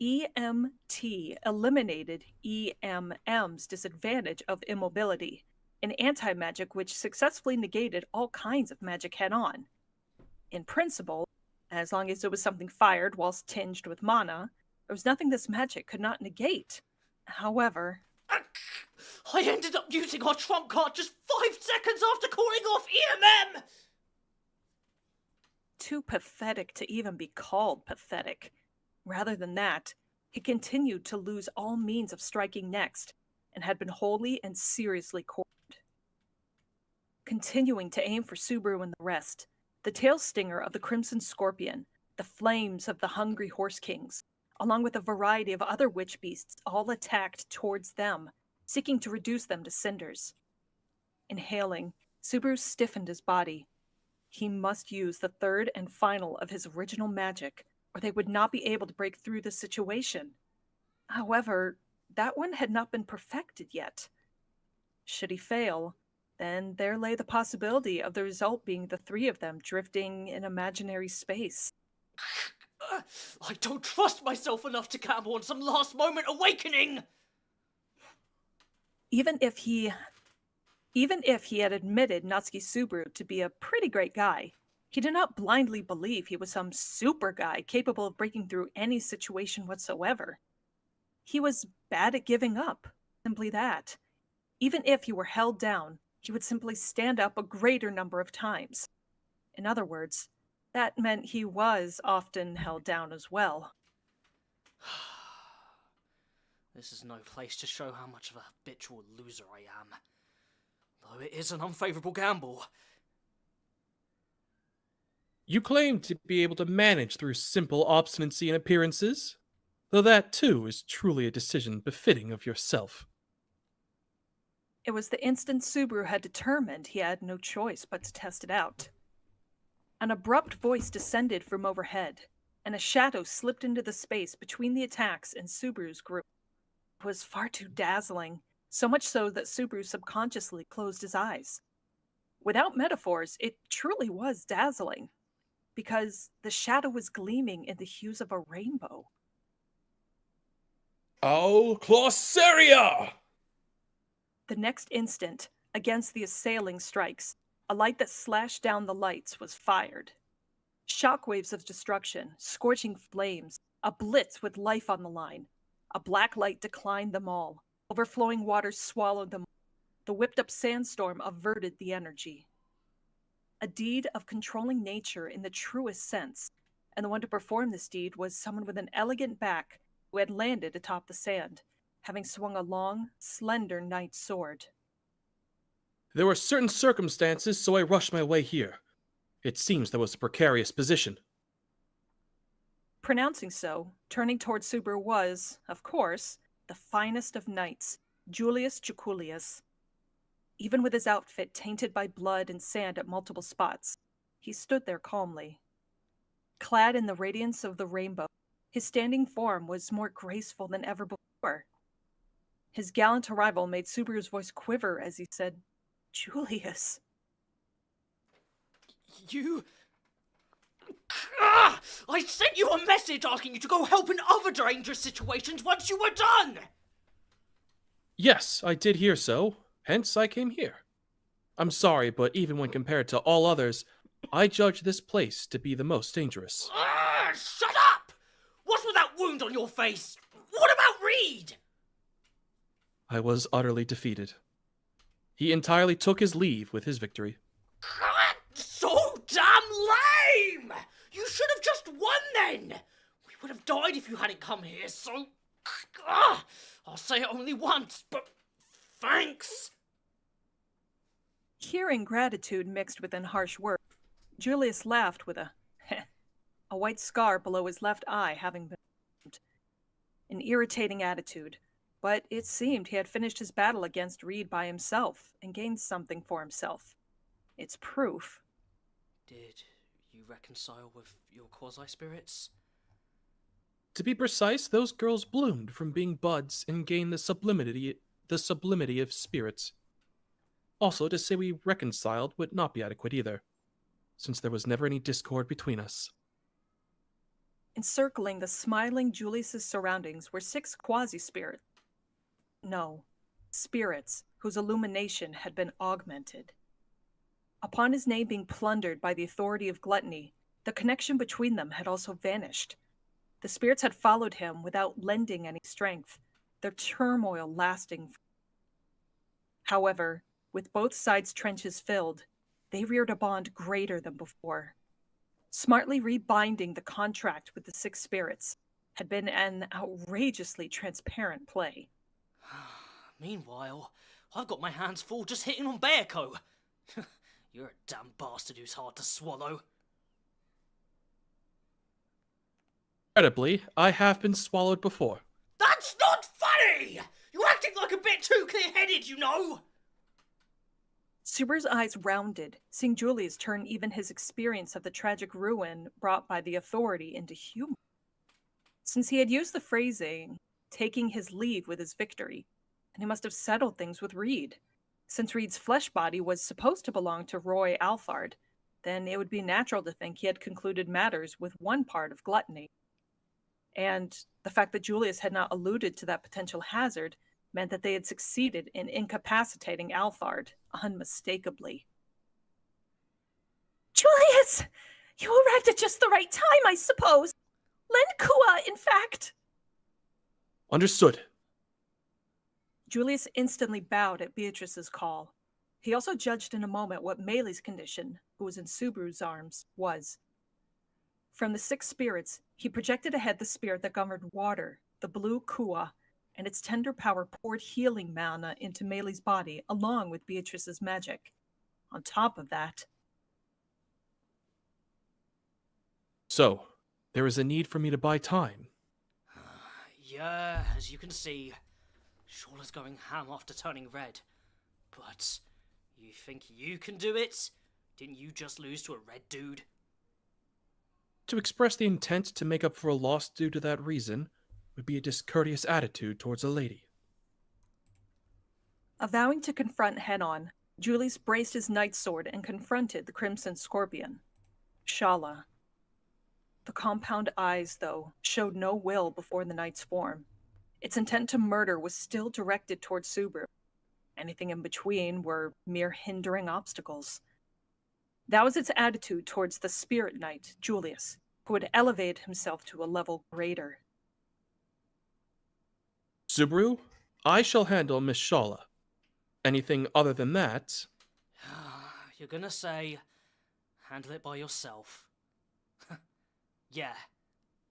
EMT eliminated EMM's disadvantage of immobility, an anti-magic which successfully negated all kinds of magic head-on. In principle, as long as it was something fired whilst tinged with mana, there was nothing this magic could not negate. However, I ended up using our trump card just 5 seconds after calling off EMM! too pathetic to even be called pathetic. Rather than that, he continued to lose all means of striking next, and had been wholly and seriously cornered. Continuing to aim for Subaru and the rest, the tail stinger of the Crimson Scorpion, the flames of the Hungry Horse Kings, along with a variety of other witch beasts, all attacked towards them, seeking to reduce them to cinders. Inhaling, Subaru stiffened his body. He must use the third and final of his original magic, or they would not be able to break through the situation. However, that one had not been perfected yet. Should he fail, then there lay the possibility of the result being the three of them drifting in imaginary space. I don't trust myself enough to gamble on some last-moment awakening! Even if he had admitted Natsuki Subaru to be a pretty great guy, he did not blindly believe he was some super guy capable of breaking through any situation whatsoever. He was bad at giving up, simply that. Even if he were held down, he would simply stand up a greater number of times. In other words, that meant he was often held down as well. This is no place to show how much of a habitual loser I am. Though it is an unfavorable gamble. You claim to be able to manage through simple obstinacy and appearances, though that too is truly a decision befitting of yourself. It was the instant Subaru had determined he had no choice but to test it out. An abrupt voice descended from overhead, and a shadow slipped into the space between the attacks and Subaru's group. It was far too dazzling, so much so that Subaru subconsciously closed his eyes. Without metaphors, it truly was dazzling, because the shadow was gleaming in the hues of a rainbow. Oh, Clauseria! The next instant, against the assailing strikes, a light that slashed down the lights was fired. Shockwaves of destruction, scorching flames, a blitz with life on the line. A black light declined them all. Overflowing waters swallowed them. The whipped-up sandstorm averted the energy. A deed of controlling nature in the truest sense, and the one to perform this deed was someone with an elegant back who had landed atop the sand, having swung a long, slender knight's sword. There were certain circumstances, so I rushed my way here. It seems there was a precarious position. Pronouncing so, turning towards Subaru was, of course, the finest of knights, Julius Jaculius. Even with his outfit tainted by blood and sand at multiple spots, he stood there calmly. Clad in the radiance of the rainbow, his standing form was more graceful than ever before. His gallant arrival made Subaru's voice quiver as he said, "Julius." You... I sent you a message asking you to go help in other dangerous situations once you were done! Yes, I did hear so, hence I came here. I'm sorry, but even when compared to all others, I judge this place to be the most dangerous. Shut up! What's with that wound on your face? What about Reed? I was utterly defeated. He entirely took his leave with his victory. So damn lame! You should have just won then! We would have died if you hadn't come here, so... I'll say it only once, but thanks! Hearing gratitude mixed within harsh words, Julius laughed with a white scar below his left eye having been removed. An irritating attitude, but it seemed he had finished his battle against Reed by himself and gained something for himself. It's proof. Did you reconcile with your quasi-spirits? To be precise, those girls bloomed from being buds and gained the sublimity of spirits. Also, to say we reconciled would not be adequate either, since there was never any discord between us. Encircling the smiling Julius's surroundings were 6 quasi-spirits. No, spirits whose illumination had been augmented. Upon his name being plundered by the authority of gluttony, the connection between them had also vanished. The spirits had followed him without lending any strength, their turmoil lasting. However, with both sides' trenches filled, they reared a bond greater than before. Smartly rebinding the contract with the 6 spirits had been an outrageously transparent play. Meanwhile, I've got my hands full just hitting on Bearco. You're a damn bastard who's hard to swallow. Incredibly, I have been swallowed before. That's not funny! You're acting like a bit too clear-headed, you know! Subaru's eyes rounded, seeing Julius turn even his experience of the tragic ruin brought by the authority into humor. Since he had used the phrasing, taking his leave with his victory, and he must have settled things with Reed. Since Reed's flesh body was supposed to belong to Roy Althard, then it would be natural to think he had concluded matters with one part of gluttony. And the fact that Julius had not alluded to that potential hazard meant that they had succeeded in incapacitating Althard unmistakably. Julius! You arrived at just the right time, I suppose. Lenkua, in fact. Understood. Julius instantly bowed at Beatrice's call. He also judged in a moment what Melee's condition, who was in Subaru's arms, was. From the 6 spirits, he projected ahead the spirit that governed water, the blue Kua, and its tender power poured healing mana into Melee's body along with Beatrice's magic. On top of that... So, there is a need for me to buy time. Yeah, as you can see, Shawla's going ham after turning red. But you think you can do it? Didn't you just lose to a red dude? To express the intent to make up for a loss due to that reason would be a discourteous attitude towards a lady. Avowing to confront head-on, Julius braced his night sword and confronted the Crimson Scorpion. Shala. The compound eyes, though, showed no will before the knight's form. Its intent to murder was still directed towards Subaru. Anything in between were mere hindering obstacles. That was its attitude towards the spirit knight, Julius, who had elevated himself to a level greater. Subaru, I shall handle Miss Shala. Anything other than that... You're gonna say, handle it by yourself. Yeah,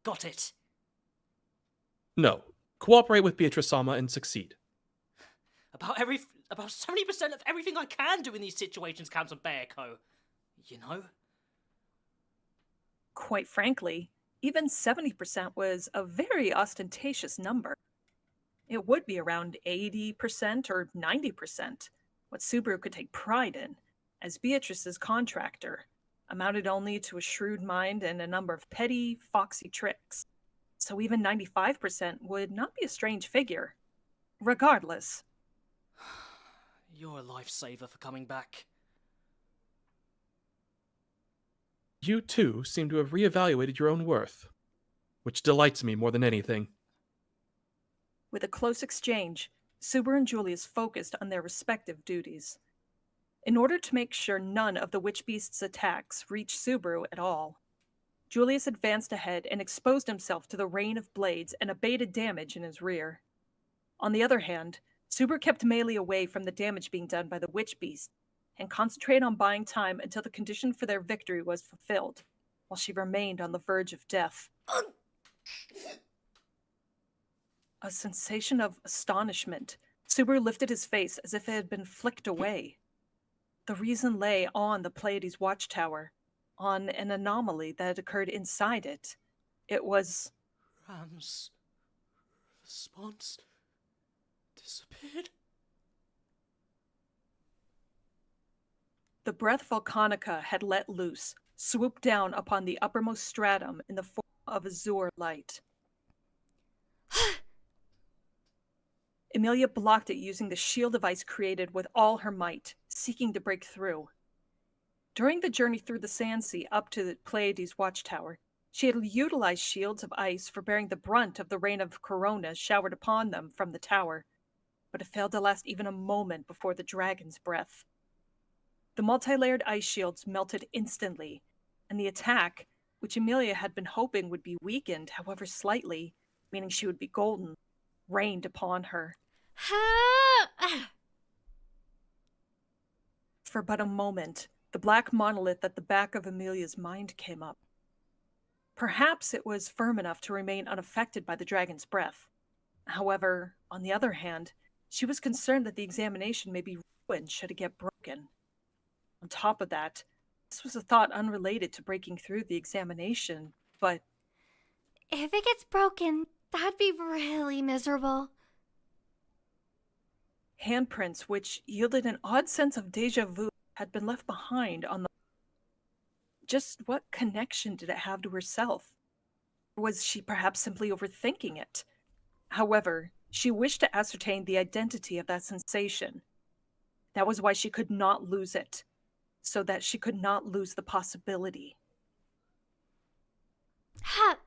got it. No. Cooperate with Beatrice-sama and succeed. About 70% of everything I can do in these situations counts on Bearco. You know? Quite frankly, even 70% was a very ostentatious number. It would be around 80% or 90%, what Subaru could take pride in, as Beatrice's contractor, amounted only to a shrewd mind and a number of petty, foxy tricks. So even 95% would not be a strange figure. Regardless. You're a lifesaver for coming back. You, too, seem to have reevaluated your own worth, which delights me more than anything. With a close exchange, Subaru and Julius focused on their respective duties. In order to make sure none of the Witch Beast's attacks reached Subaru at all, Julius advanced ahead and exposed himself to the rain of blades and abated damage in his rear. On the other hand, Subaru kept Melee away from the damage being done by the witch beast and concentrated on buying time until the condition for their victory was fulfilled, while she remained on the verge of death. A sensation of astonishment. Subaru lifted his face as if it had been flicked away. The reason lay on the Pleiades watchtower, on an anomaly that had occurred inside it. It was... Ram's response disappeared. The breath volcanica had let loose, swooped down upon the uppermost stratum in the form of azure light. Amelia blocked it using the shield device created with all her might, seeking to break through. During the journey through the sand sea up to the Pleiades watchtower, she had utilized shields of ice for bearing the brunt of the rain of corona showered upon them from the tower, but it failed to last even a moment before the dragon's breath. The multi-layered ice shields melted instantly, and the attack, which Amelia had been hoping would be weakened, however slightly, meaning she would be golden, rained upon her. For but a moment, the black monolith at the back of Amelia's mind came up. Perhaps it was firm enough to remain unaffected by the dragon's breath. However, on the other hand, she was concerned that the examination may be ruined should it get broken. On top of that, this was a thought unrelated to breaking through the examination, but... If it gets broken, that'd be really miserable. Handprints, which yielded an odd sense of deja vu, had been left behind on the... Just what connection did it have to herself? Was she perhaps simply overthinking it? However, she wished to ascertain the identity of that sensation. That was why she could not lose it, so that she could not lose the possibility. Ha!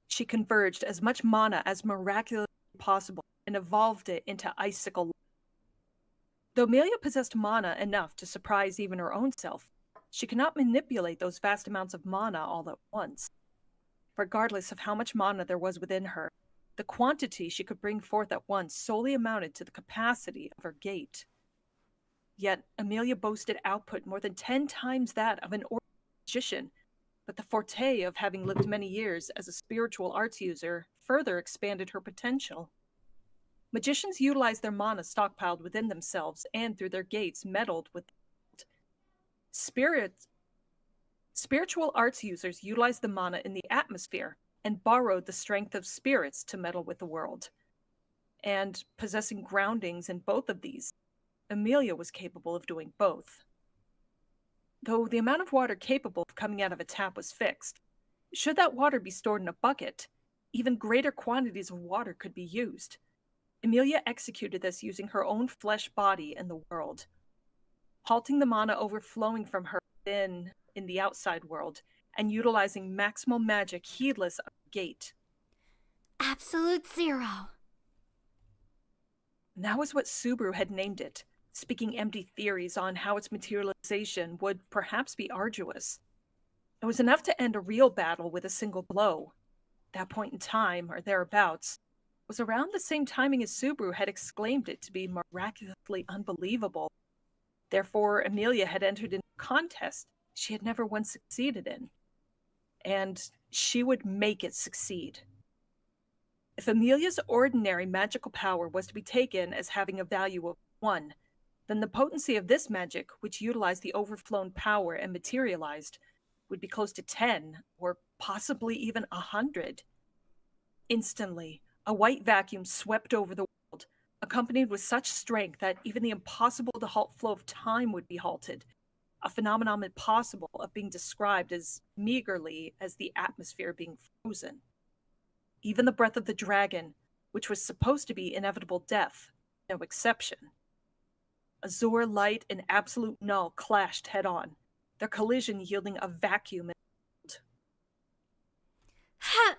She converged as much mana as miraculously possible and evolved it into icicle. Though Amelia possessed mana enough to surprise even her own self, she could not manipulate those vast amounts of mana all at once. Regardless of how much mana there was within her, the quantity she could bring forth at once solely amounted to the capacity of her gate. Yet Amelia boasted output more than 10 times that of an ordinary magician, but the forte of having lived many years as a spiritual arts user further expanded her potential. Magicians utilize their mana stockpiled within themselves and through their gates meddled with the world. Spiritual arts users utilize the mana in the atmosphere and borrowed the strength of spirits to meddle with the world. And possessing groundings in both of these, Amelia was capable of doing both. Though the amount of water capable of coming out of a tap was fixed, should that water be stored in a bucket, even greater quantities of water could be used. Amelia executed this using her own flesh body in the world, halting the mana overflowing from her in the outside world, and utilizing maximal magic heedless of the gate. Absolute zero. And that was what Subaru had named it, speaking empty theories on how its materialization would perhaps be arduous. It was enough to end a real battle with a single blow. That point in time, or thereabouts, was around the same timing as Subaru had exclaimed it to be miraculously unbelievable. Therefore, Amelia had entered into a contest she had never once succeeded in. And she would make it succeed. If Amelia's ordinary magical power was to be taken as having a value of 1, then the potency of this magic, which utilized the overflown power and materialized, would be close to 10, or possibly even 100. Instantly, a white vacuum swept over the world, accompanied with such strength that even the impossible to halt flow of time would be halted, a phenomenon impossible of being described as meagerly as the atmosphere being frozen. Even the breath of the dragon, which was supposed to be inevitable death, no exception. Azure light and absolute null clashed head-on, their collision yielding a vacuum in the world. Ha!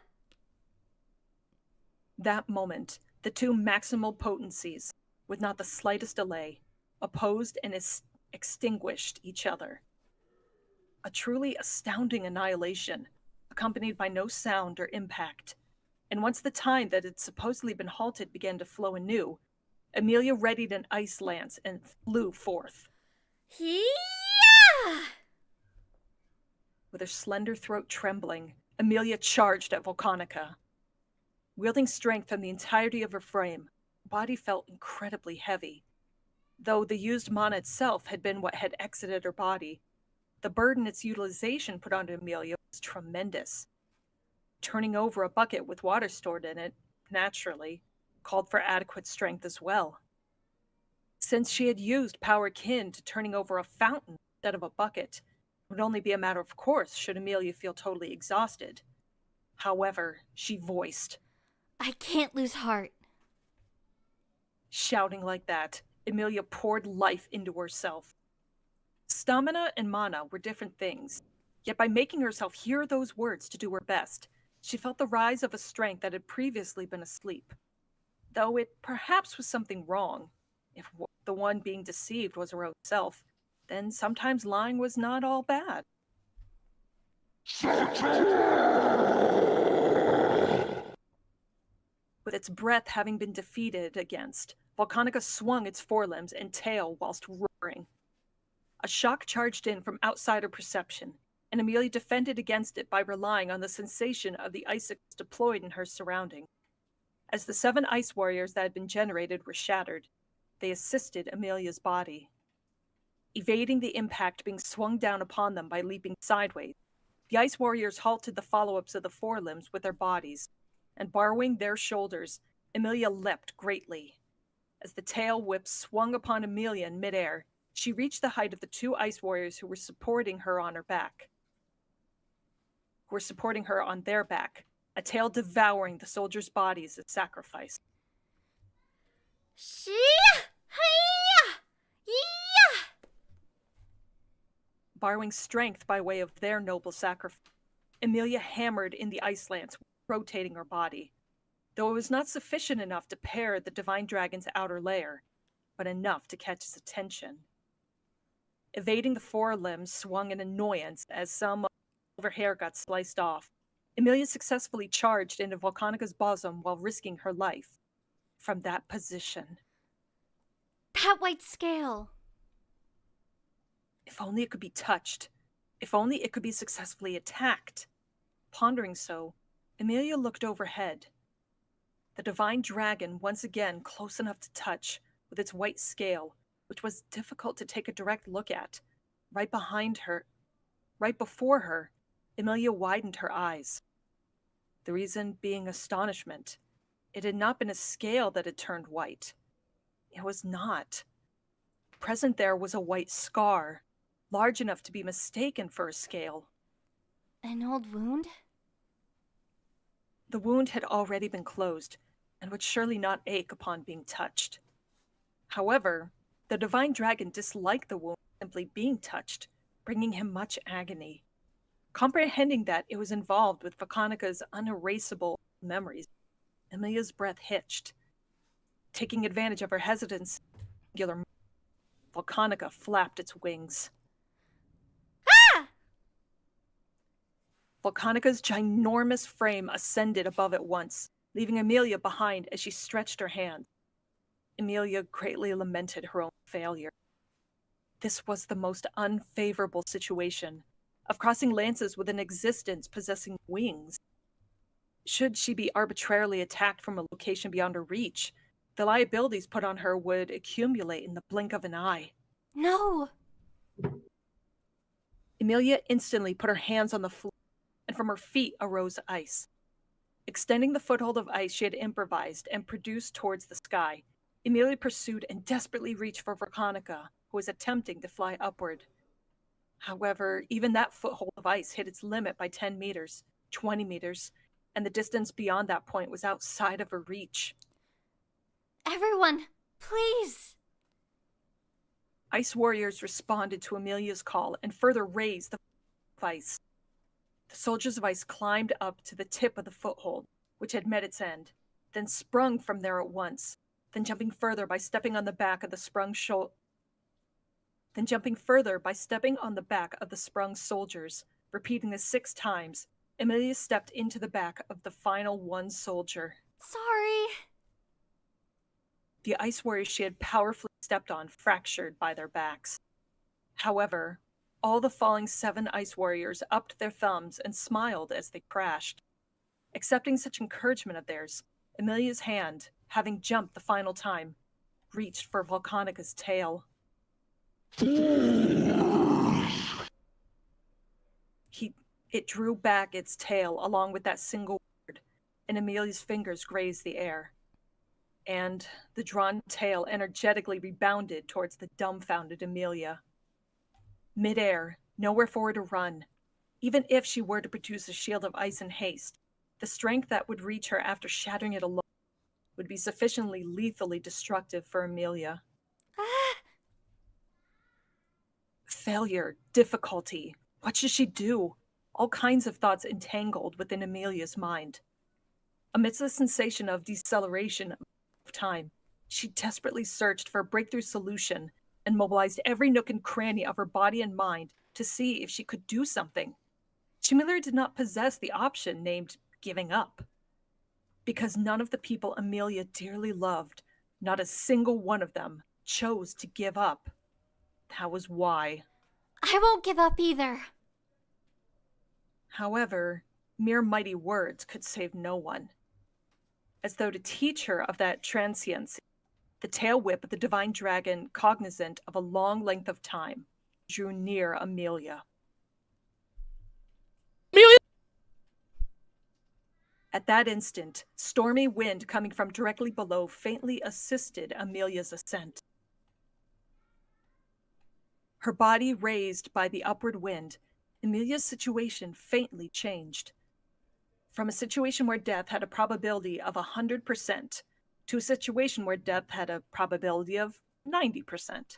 That moment, the two maximal potencies, with not the slightest delay, opposed and extinguished each other. A truly astounding annihilation, accompanied by no sound or impact. and once the time that had supposedly been halted began to flow anew, Amelia readied an ice lance and flew forth. Yeah! With her slender throat trembling, Amelia charged at Volcanica. Wielding strength from the entirety of her frame, her body felt incredibly heavy. Though the used mana itself had been what had exited her body, the burden its utilization put onto Amelia was tremendous. Turning over a bucket with water stored in it, naturally, called for adequate strength as well. Since she had used power akin to turning over a fountain instead of a bucket, it would only be a matter of course should Amelia feel totally exhausted. However, she voiced, I can't lose heart. shouting like that, Amelia poured life into herself. Stamina and mana were different things, yet by making herself hear those words to do her best, she felt the rise of a strength that had previously been asleep. Though it perhaps was something wrong. If the one being deceived was her own self, then sometimes lying was not all bad. With its breath having been defeated against, Volcanica swung its forelimbs and tail whilst roaring. A shock charged in from outside her perception, and Amelia defended against it by relying on the sensation of the icicles deployed in her surrounding. As the 7 ice warriors that had been generated were shattered, they assisted Amelia's body. Evading the impact being swung down upon them by leaping sideways, the ice warriors halted the follow-ups of the forelimbs with their bodies, and borrowing their shoulders, Amelia leapt greatly. As the tail whip swung upon Amelia in midair, she reached the height of the 2 ice warriors who were supporting her on their back, a tail devouring the soldiers' bodies as sacrifice. Borrowing strength by way of their noble sacrifice, Amelia hammered in the ice lance, rotating her body, though it was not sufficient enough to pair the divine dragon's outer layer, but enough to catch his attention. Evading the forelimbs swung in annoyance as some of her hair got sliced off, Amelia successfully charged into Volcanica's bosom while risking her life. From that position, That white scale. if only it could be touched. If only it could be successfully attacked. Pondering so, Amelia looked overhead. The divine dragon, once again close enough to touch, with its white scale, which was difficult to take a direct look at. Right before her, Amelia widened her eyes. The reason being astonishment. It had not been a scale that had turned white. It was not. Present there was a white scar, large enough to be mistaken for a scale. An old wound? The wound had already been closed, and would surely not ache upon being touched. However, the divine dragon disliked the wound simply being touched, bringing him much agony. Comprehending that it was involved with Volcanica's unerasable memories, Amelia's breath hitched. Taking advantage of her hesitance, Volcanica flapped its wings. Volcanica's ginormous frame ascended above at once, leaving Amelia behind as she stretched her hand. Amelia greatly lamented her own failure. This was the most unfavorable situation, of crossing lances with an existence possessing wings. Should she be arbitrarily attacked from a location beyond her reach, the liabilities put on her would accumulate in the blink of an eye. No! Amelia instantly put her hands on the floor, and from her feet arose ice. Extending the foothold of ice she had improvised and produced towards the sky, Amelia pursued and desperately reached for Volcanica, who was attempting to fly upward. However, even that foothold of ice hit its limit by 10 meters, 20 meters, and the distance beyond that point was outside of her reach. Everyone, please! Ice warriors responded to Amelia's call and further raised the ice. The soldiers of ice climbed up to the tip of the foothold, which had met its end, then sprung from there at once, then jumping further by stepping on the back of the sprung soldiers, repeating this 6 times, Amelia stepped into the back of the final one soldier. Sorry. The ice warriors she had powerfully stepped on fractured by their backs. However, all the falling 7 ice warriors upped their thumbs and smiled as they crashed. Accepting such encouragement of theirs, Amelia's hand, having jumped the final time, reached for Volcanica's tail. It drew back its tail along with that single word, and Amelia's fingers grazed the air. And the drawn tail energetically rebounded towards the dumbfounded Amelia. Midair, nowhere for her to run. Even if she were to produce a shield of ice in haste, the strength that would reach her after shattering it alone would be sufficiently lethally destructive for Amelia. Failure, difficulty. What should she do? All kinds of thoughts entangled within Amelia's mind. Amidst the sensation of deceleration of time, she desperately searched for a breakthrough solution and mobilized every nook and cranny of her body and mind to see if she could do something. She merely did not possess the option named giving up. Because none of the people Amelia dearly loved, not a single one of them, chose to give up. That was why. I won't give up either. However, mere mighty words could save no one. As though to teach her of that transiency, the tail whip of the divine dragon, cognizant of a long length of time, drew near Amelia. Amelia! At that instant, stormy wind coming from directly below faintly assisted Amelia's ascent. Her body raised by the upward wind, Amelia's situation faintly changed. From a situation where death had a probability of 100% to a situation where death had a probability of 90%.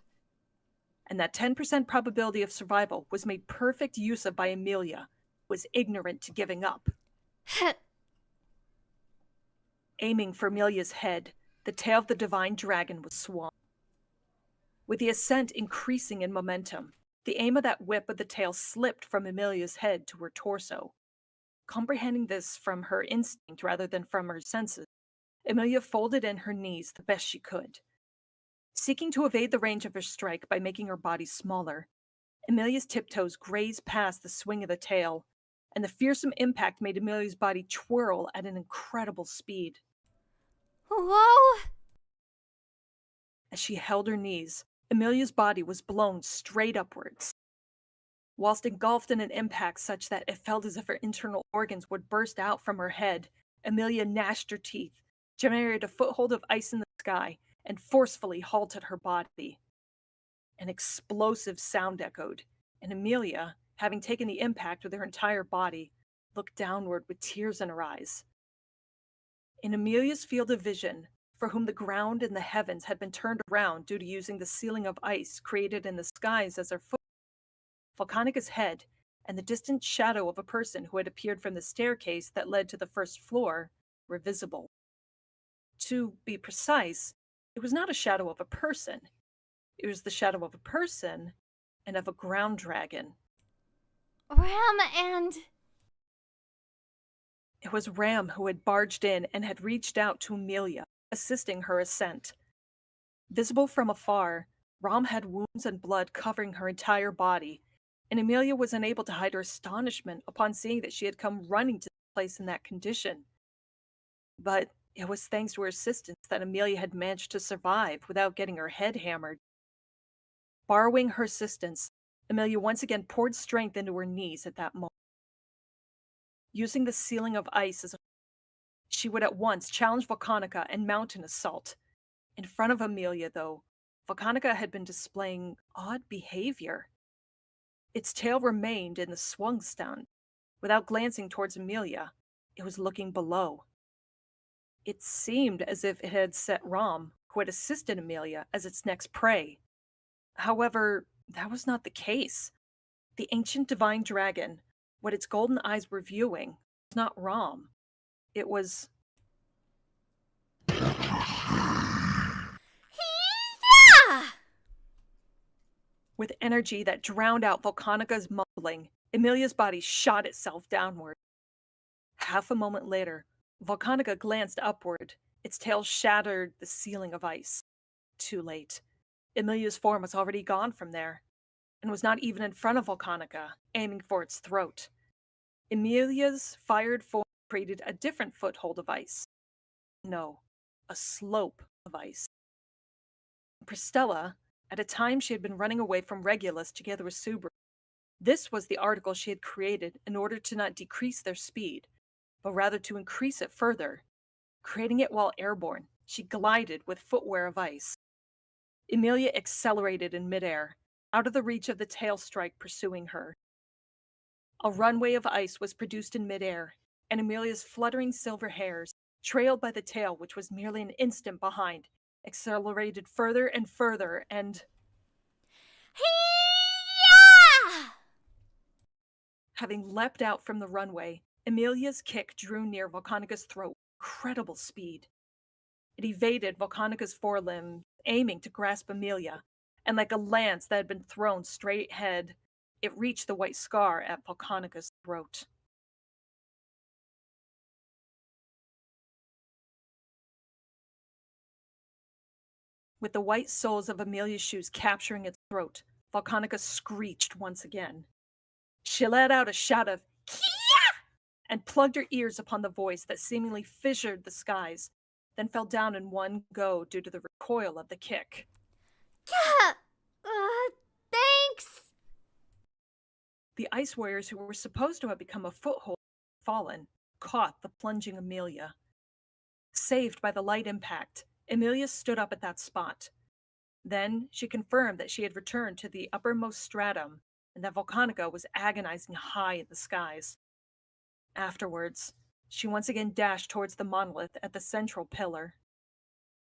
And that 10% probability of survival was made perfect use of by Amelia, who was ignorant to giving up. Aiming for Amelia's head, the tail of the divine dragon was swung. With the ascent increasing in momentum, the aim of that whip of the tail slipped from Amelia's head to her torso. Comprehending this from her instinct rather than from her senses, Amelia folded in her knees the best she could. Seeking to evade the range of her strike by making her body smaller, Amelia's tiptoes grazed past the swing of the tail, and the fearsome impact made Amelia's body twirl at an incredible speed. Whoa! As she held her knees, Amelia's body was blown straight upwards. Whilst engulfed in an impact such that it felt as if her internal organs would burst out from her head, Amelia gnashed her teeth, generated a foothold of ice in the sky, and forcefully halted her body. An explosive sound echoed, and Amelia, having taken the impact with her entire body, looked downward with tears in her eyes. In Amelia's field of vision, for whom the ground and the heavens had been turned around due to using the ceiling of ice created in the skies as their foot, Volcanica's head and the distant shadow of a person who had appeared from the staircase that led to the first floor were visible. To be precise, it was not a shadow of a person. It was the shadow of a person and of a ground dragon. Ram and... It was Ram who had barged in and had reached out to Amelia, assisting her ascent. Visible from afar, Ram had wounds and blood covering her entire body, and Amelia was unable to hide her astonishment upon seeing that she had come running to the place in that condition. But it was thanks to her assistance that Amelia had managed to survive without getting her head hammered. Borrowing her assistance, Amelia once again poured strength into her knees at that moment. Using the ceiling of ice as a she would at once challenge Volcanica and mount an assault. In front of Amelia, though, Volcanica had been displaying odd behavior. Its tail remained in the swung stand. Without glancing towards Amelia, it was looking below. It seemed as if it had set Ram, who had assisted Amelia, as its next prey. However, that was not the case. The ancient divine dragon, what its golden eyes were viewing, was not Ram. It was... Yeah! With energy that drowned out Volcanica's mumbling, Amelia's body shot itself downward. Half a moment later, Volcanica glanced upward. Its tail shattered the ceiling of ice. Too late. Emilia's form was already gone from there, and was not even in front of Volcanica, aiming for its throat. Emilia's fired form created a different foothold of ice. No, a slope of ice. Pristella, at a time she had been running away from Regulus together with Subaru. This was the article she had created in order to not decrease their speed, but rather to increase it further. Creating it while airborne, she glided with footwear of ice. Emilia accelerated in midair, out of the reach of the tail strike pursuing her. A runway of ice was produced in midair, and Emilia's fluttering silver hairs, trailed by the tail which was merely an instant behind, accelerated further and further, and Hey-ya! having leapt out from the runway, Emilia's kick drew near Volcanica's throat with incredible speed. It evaded Volcanica's forelimb, aiming to grasp Emilia, and like a lance that had been thrown straight ahead, it reached the white scar at Volcanica's throat. With the white soles of Emilia's shoes capturing its throat, Volcanica screeched once again. She let out a shout of "Kia!" and plugged her ears upon the voice that seemingly fissured the skies, then fell down in one go due to the recoil of the kick. Yeah. Thanks. The ice warriors who were supposed to have become a foothold had fallen, caught the plunging Emilia. Saved by the light impact, Emilia stood up at that spot. Then she confirmed that she had returned to the uppermost stratum and that Volcanica was agonizing high in the skies. Afterwards, she once again dashed towards the monolith at the central pillar.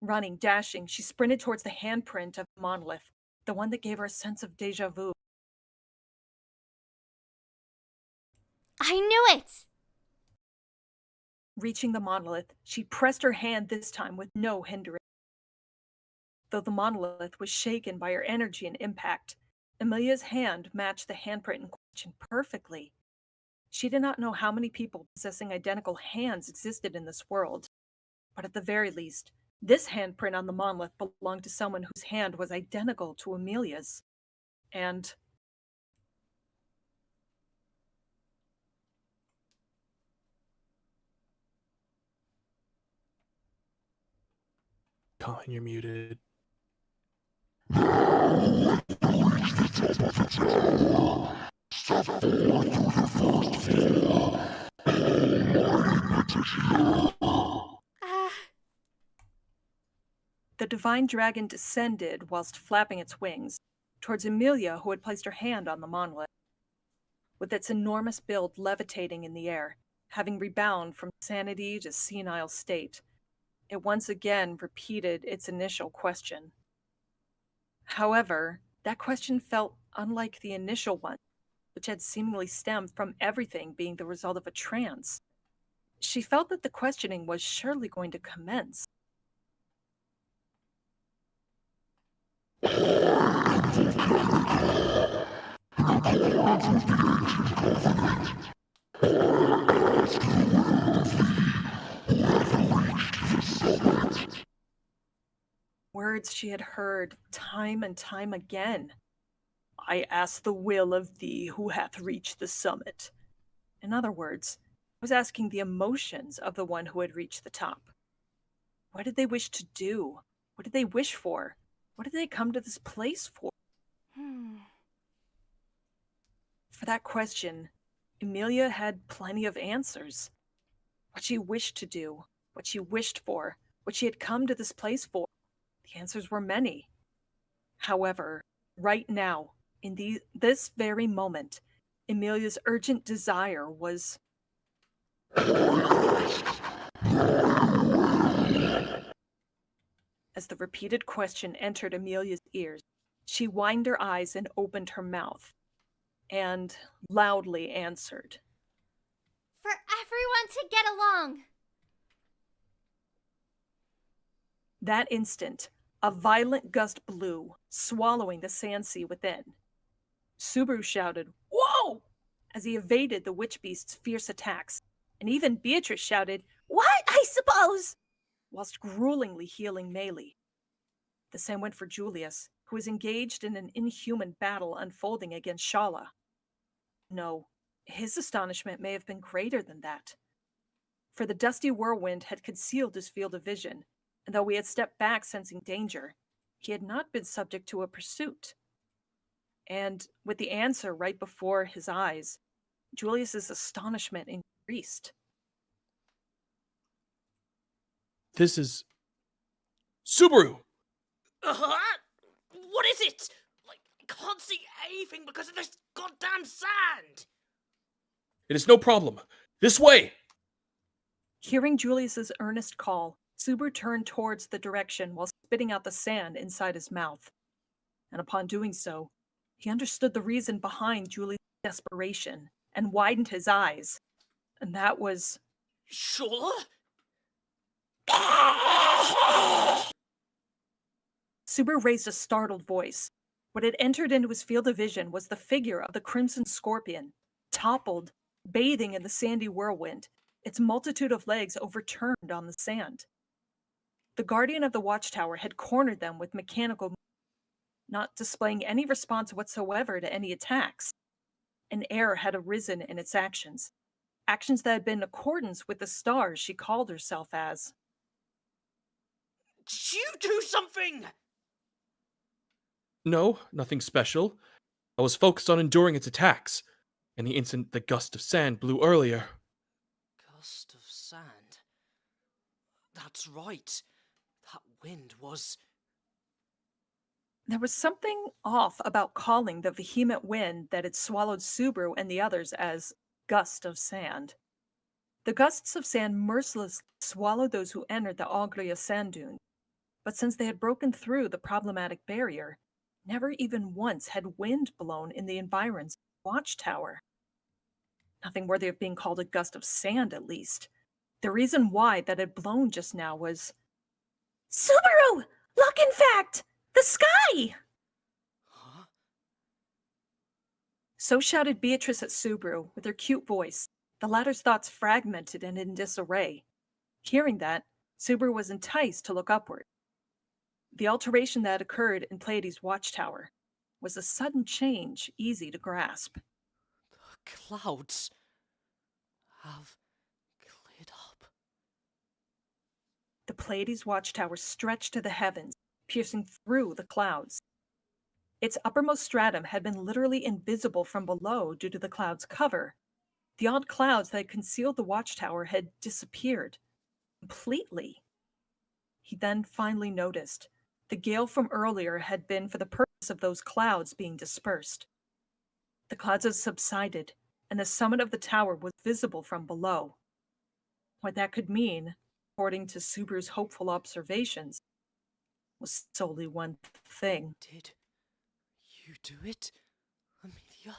Running, dashing, she sprinted towards the handprint of the monolith, the one that gave her a sense of deja vu. I knew it. Reaching the monolith, she pressed her hand this time with no hindrance. Though the monolith was shaken by her energy and impact, Emilia's hand matched the handprint in question perfectly. She did not know how many people possessing identical hands existed in this world, but at the very least, this handprint on the monolith belonged to someone whose hand was identical to Emilia's. And Colin, you're muted. the divine dragon descended whilst flapping its wings towards Emilia, who had placed her hand on the monolith. With its enormous build levitating in the air, having rebounded from sanity to senile state, it once again repeated its initial question. However, that question felt unlike the initial one, which had seemingly stemmed from everything being the result of a trance. She felt that the questioning was surely going to commence. Words she had heard time and time again. I ask the will of thee who hath reached the summit. In other words, I was asking the emotions of the one who had reached the top. What did they wish to do? What did they wish for? What did they come to this place for? For that question, Emilia had plenty of answers. What she wished to do, what she wished for, what she had come to this place for. The answers were many. However, right now, in this very moment, Emilia's urgent desire was... As the repeated question entered Emilia's ears, she widened her eyes and opened her mouth, and loudly answered. For everyone to get along. That instant, a violent gust blew, swallowing the sand sea within. Subaru shouted, "Whoa!" as he evaded the witch beast's fierce attacks, and even Beatrice shouted, "What, I suppose?" whilst gruelingly healing Melee. The same went for Julius, who was engaged in an inhuman battle unfolding against Shala. No, his astonishment may have been greater than that. For the dusty whirlwind had concealed his field of vision, and though he had stepped back sensing danger, he had not been subject to a pursuit. And with the answer right before his eyes, Julius's astonishment increased. This is Subaru! What is it? Like, I can't see anything because of this goddamn sand! It is no problem. This way! Hearing Julius's earnest call, Subaru turned towards the direction while spitting out the sand inside his mouth. And upon doing so, he understood the reason behind Julius' desperation and widened his eyes. And that was... Shala? Subaru raised a startled voice. What had entered into his field of vision was the figure of the Crimson Scorpion, toppled, bathing in the sandy whirlwind, its multitude of legs overturned on the sand. The guardian of the watchtower had cornered them with mechanical, not displaying any response whatsoever to any attacks. An air had arisen in its actions that had been in accordance with the stars she called herself as. Did you do something? No, nothing special. I was focused on enduring its attacks. In the instant the gust of sand blew earlier. Gust of sand. That's right. That wind was... There was something off about calling the vehement wind that had swallowed Subaru and the others as gust of sand. The gusts of sand mercilessly swallowed those who entered the Agria sand dune, but since they had broken through the problematic barrier, never even once had wind blown in the environs of the watchtower. Nothing worthy of being called a gust of sand, at least. The reason why that had blown just now was... Subaru! Look, in fact! The sky! Huh? So shouted Beatrice at Subaru with her cute voice, the latter's thoughts fragmented and in disarray. Hearing that, Subaru was enticed to look upward. The alteration that occurred in Pleiades' watchtower was a sudden change easy to grasp. The clouds have cleared up. The Pleiades watchtower stretched to the heavens, piercing through the clouds. Its uppermost stratum had been literally invisible from below due to the cloud's cover. The odd clouds that had concealed the watchtower had disappeared completely. He then finally noticed the gale from earlier had been for the purpose of those clouds being dispersed. The clouds had subsided, and the summit of the tower was visible from below. What that could mean, according to Subaru's hopeful observations, was solely one thing. Did you do it, Amelia?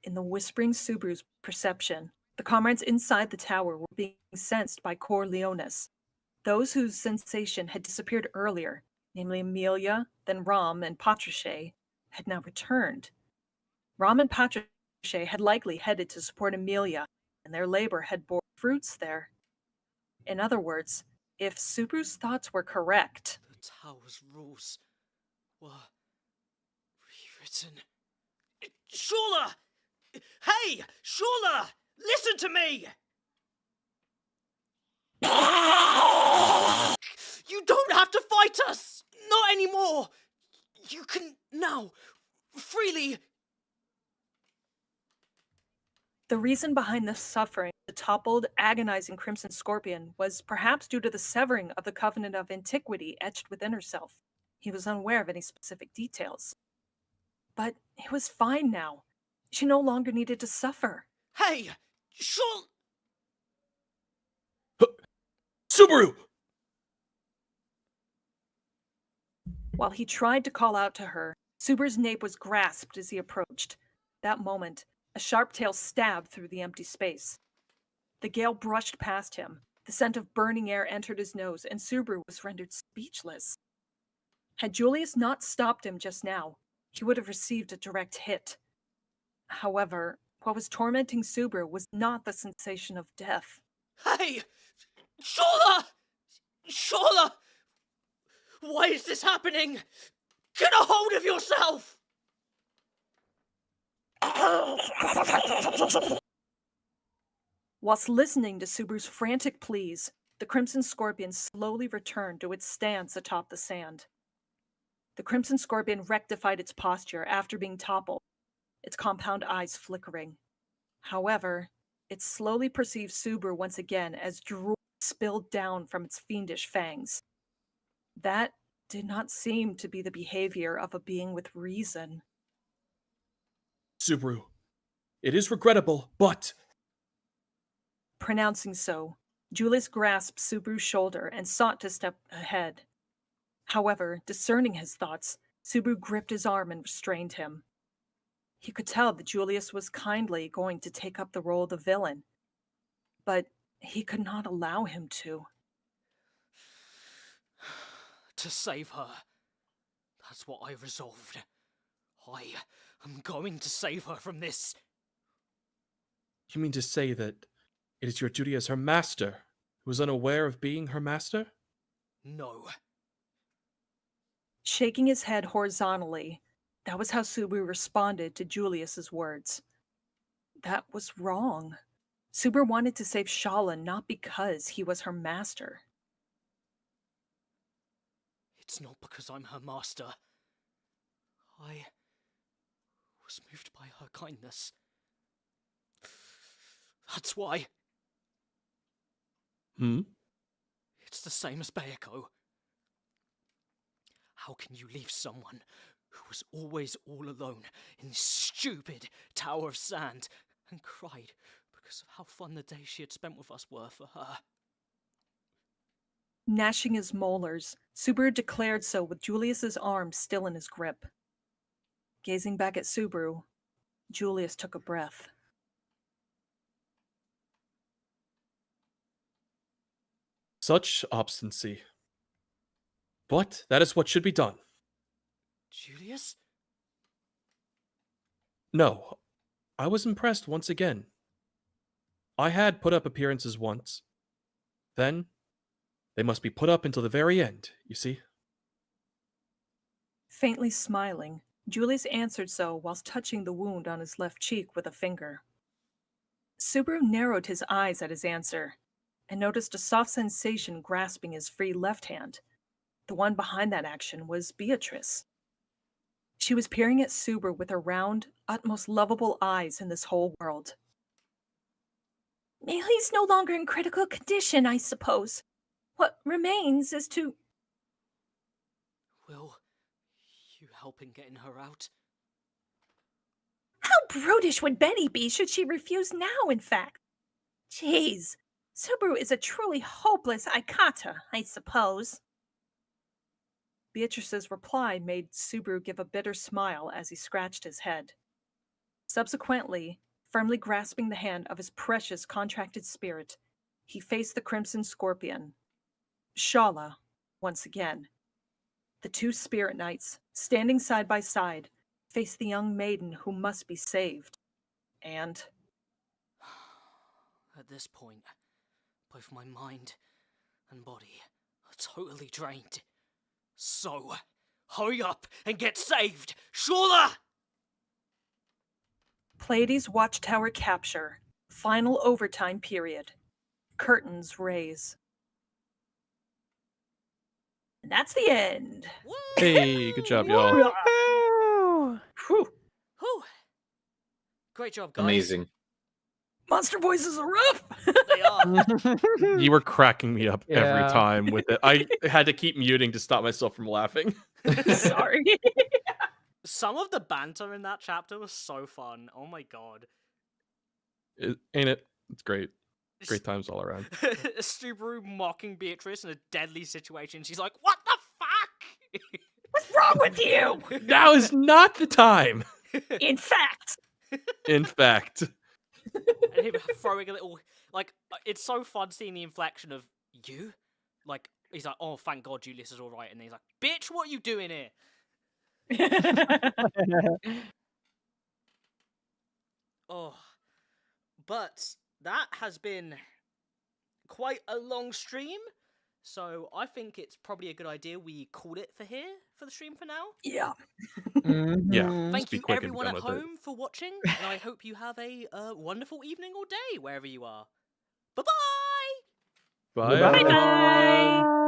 In the whispering Subaru's perception, the comrades inside the tower were being sensed by Corleonis. Those whose sensation had disappeared earlier, namely Amelia, then Ram and Patrice, had now returned. Ram and Patrice had likely headed to support Amelia, and their labor had borne fruits there. In other words, if Subaru's thoughts were correct, The tower's rules were rewritten. Shala! Hey, Shala! Listen to me! You don't have to fight us! Not anymore! You can now freely... the reason behind the suffering of the toppled, agonizing Crimson Scorpion was perhaps due to the severing of the Covenant of Antiquity etched within herself. He was unaware of any specific details. But it was fine now. She no longer needed to suffer. Hey, Shala... Subaru! While he tried to call out to her, Subaru's nape was grasped as he approached. That moment, a sharp tail stabbed through the empty space. The gale brushed past him. The scent of burning air entered his nose, and Subaru was rendered speechless. Had Julius not stopped him just now, he would have received a direct hit. However, What was tormenting Subaru was not the sensation of death. Hey! Shola! Shola! Why is this happening? Get a hold of yourself! Whilst listening to Subaru's frantic pleas, the Crimson Scorpion slowly returned to its stance atop the sand. The Crimson Scorpion rectified its posture after being toppled, its compound eyes flickering. However, it slowly perceived Subaru once again as drool spilled down from its fiendish fangs. That did not seem to be the behavior of a being with reason. Subaru, it is regrettable, but Pronouncing so, Julius grasped Subaru's shoulder and sought to step ahead. However, discerning his thoughts, Subaru gripped his arm and restrained him. He could tell that Julius was kindly going to take up the role of the villain, but he could not allow him to. To save her. That's what I resolved. I am going to save her from this. you mean to say that it is your duty as her master who is unaware of being her master? No. Shaking his head horizontally, that was how Subaru responded to Julius's words. That was wrong. Subaru wanted to save Shala not because he was her master. It's not because I'm her master. I was moved by her kindness. That's why. It's the same as Bayako. How can you leave someone who was always all alone in this stupid tower of sand and cried because of how fun the days she had spent with us were for her? Gnashing his molars, Subaru declared so with Julius's arm still in his grip. Gazing back at Subaru, Julius took a breath. Such obstinacy. But that is what should be done. Julius? No, I was impressed once again. I had put up appearances once. Then, they must be put up until the very end, you see? Faintly smiling, Julius answered so whilst touching the wound on his left cheek with a finger. Subaru narrowed his eyes at his answer and noticed a soft sensation grasping his free left hand. The one behind that action was Beatrice. She was peering at Subaru with her round, utmost lovable eyes in this whole world. Meili's no longer in critical condition, I suppose. What remains is to... Will you help in getting her out? How brutish would Betty be should she refuse now, in fact? Jeez, Subaru is a truly hopeless Aikata, I suppose. Beatrice's reply made Subaru give a bitter smile as he scratched his head. Subsequently, firmly grasping the hand of his precious contracted spirit, he faced the Crimson Scorpion. Shala, once again. The two spirit knights, standing side by side, faced the young maiden who must be saved. And... At this point, both my mind and body are totally drained. So, hurry up and get saved, Shola! Pleiades Watchtower capture. Final overtime period. Curtains raise. And that's the end. Hey, good job, y'all. Woohoo! Whew. Whew. Great job, guys. Amazing. Monster voices are rough. They are. You were cracking me up every Yeah. time with it. I had to keep muting to stop myself from laughing. Sorry. Some of the banter in that chapter was so fun. Oh my god. Ain't it? It's great. Great times all around. Subaru mocking Beatrice in a deadly situation. She's like, what the fuck? What's wrong with you? Now is not the time. In fact. In fact. And him throwing a little, like, it's so fun seeing the inflection of you. Like, he's like, oh, thank God Julius is all right. And he's like, bitch, what are you doing here? Oh, But that has been quite a long stream, so I think it's probably a good idea we call it for here for the stream for now. Yeah. Yeah. Mhm. Thank be you quick and everyone done at with it. home for watching, and I hope you have a wonderful evening or day wherever you are. Bye-bye! Bye, Bye. everyone.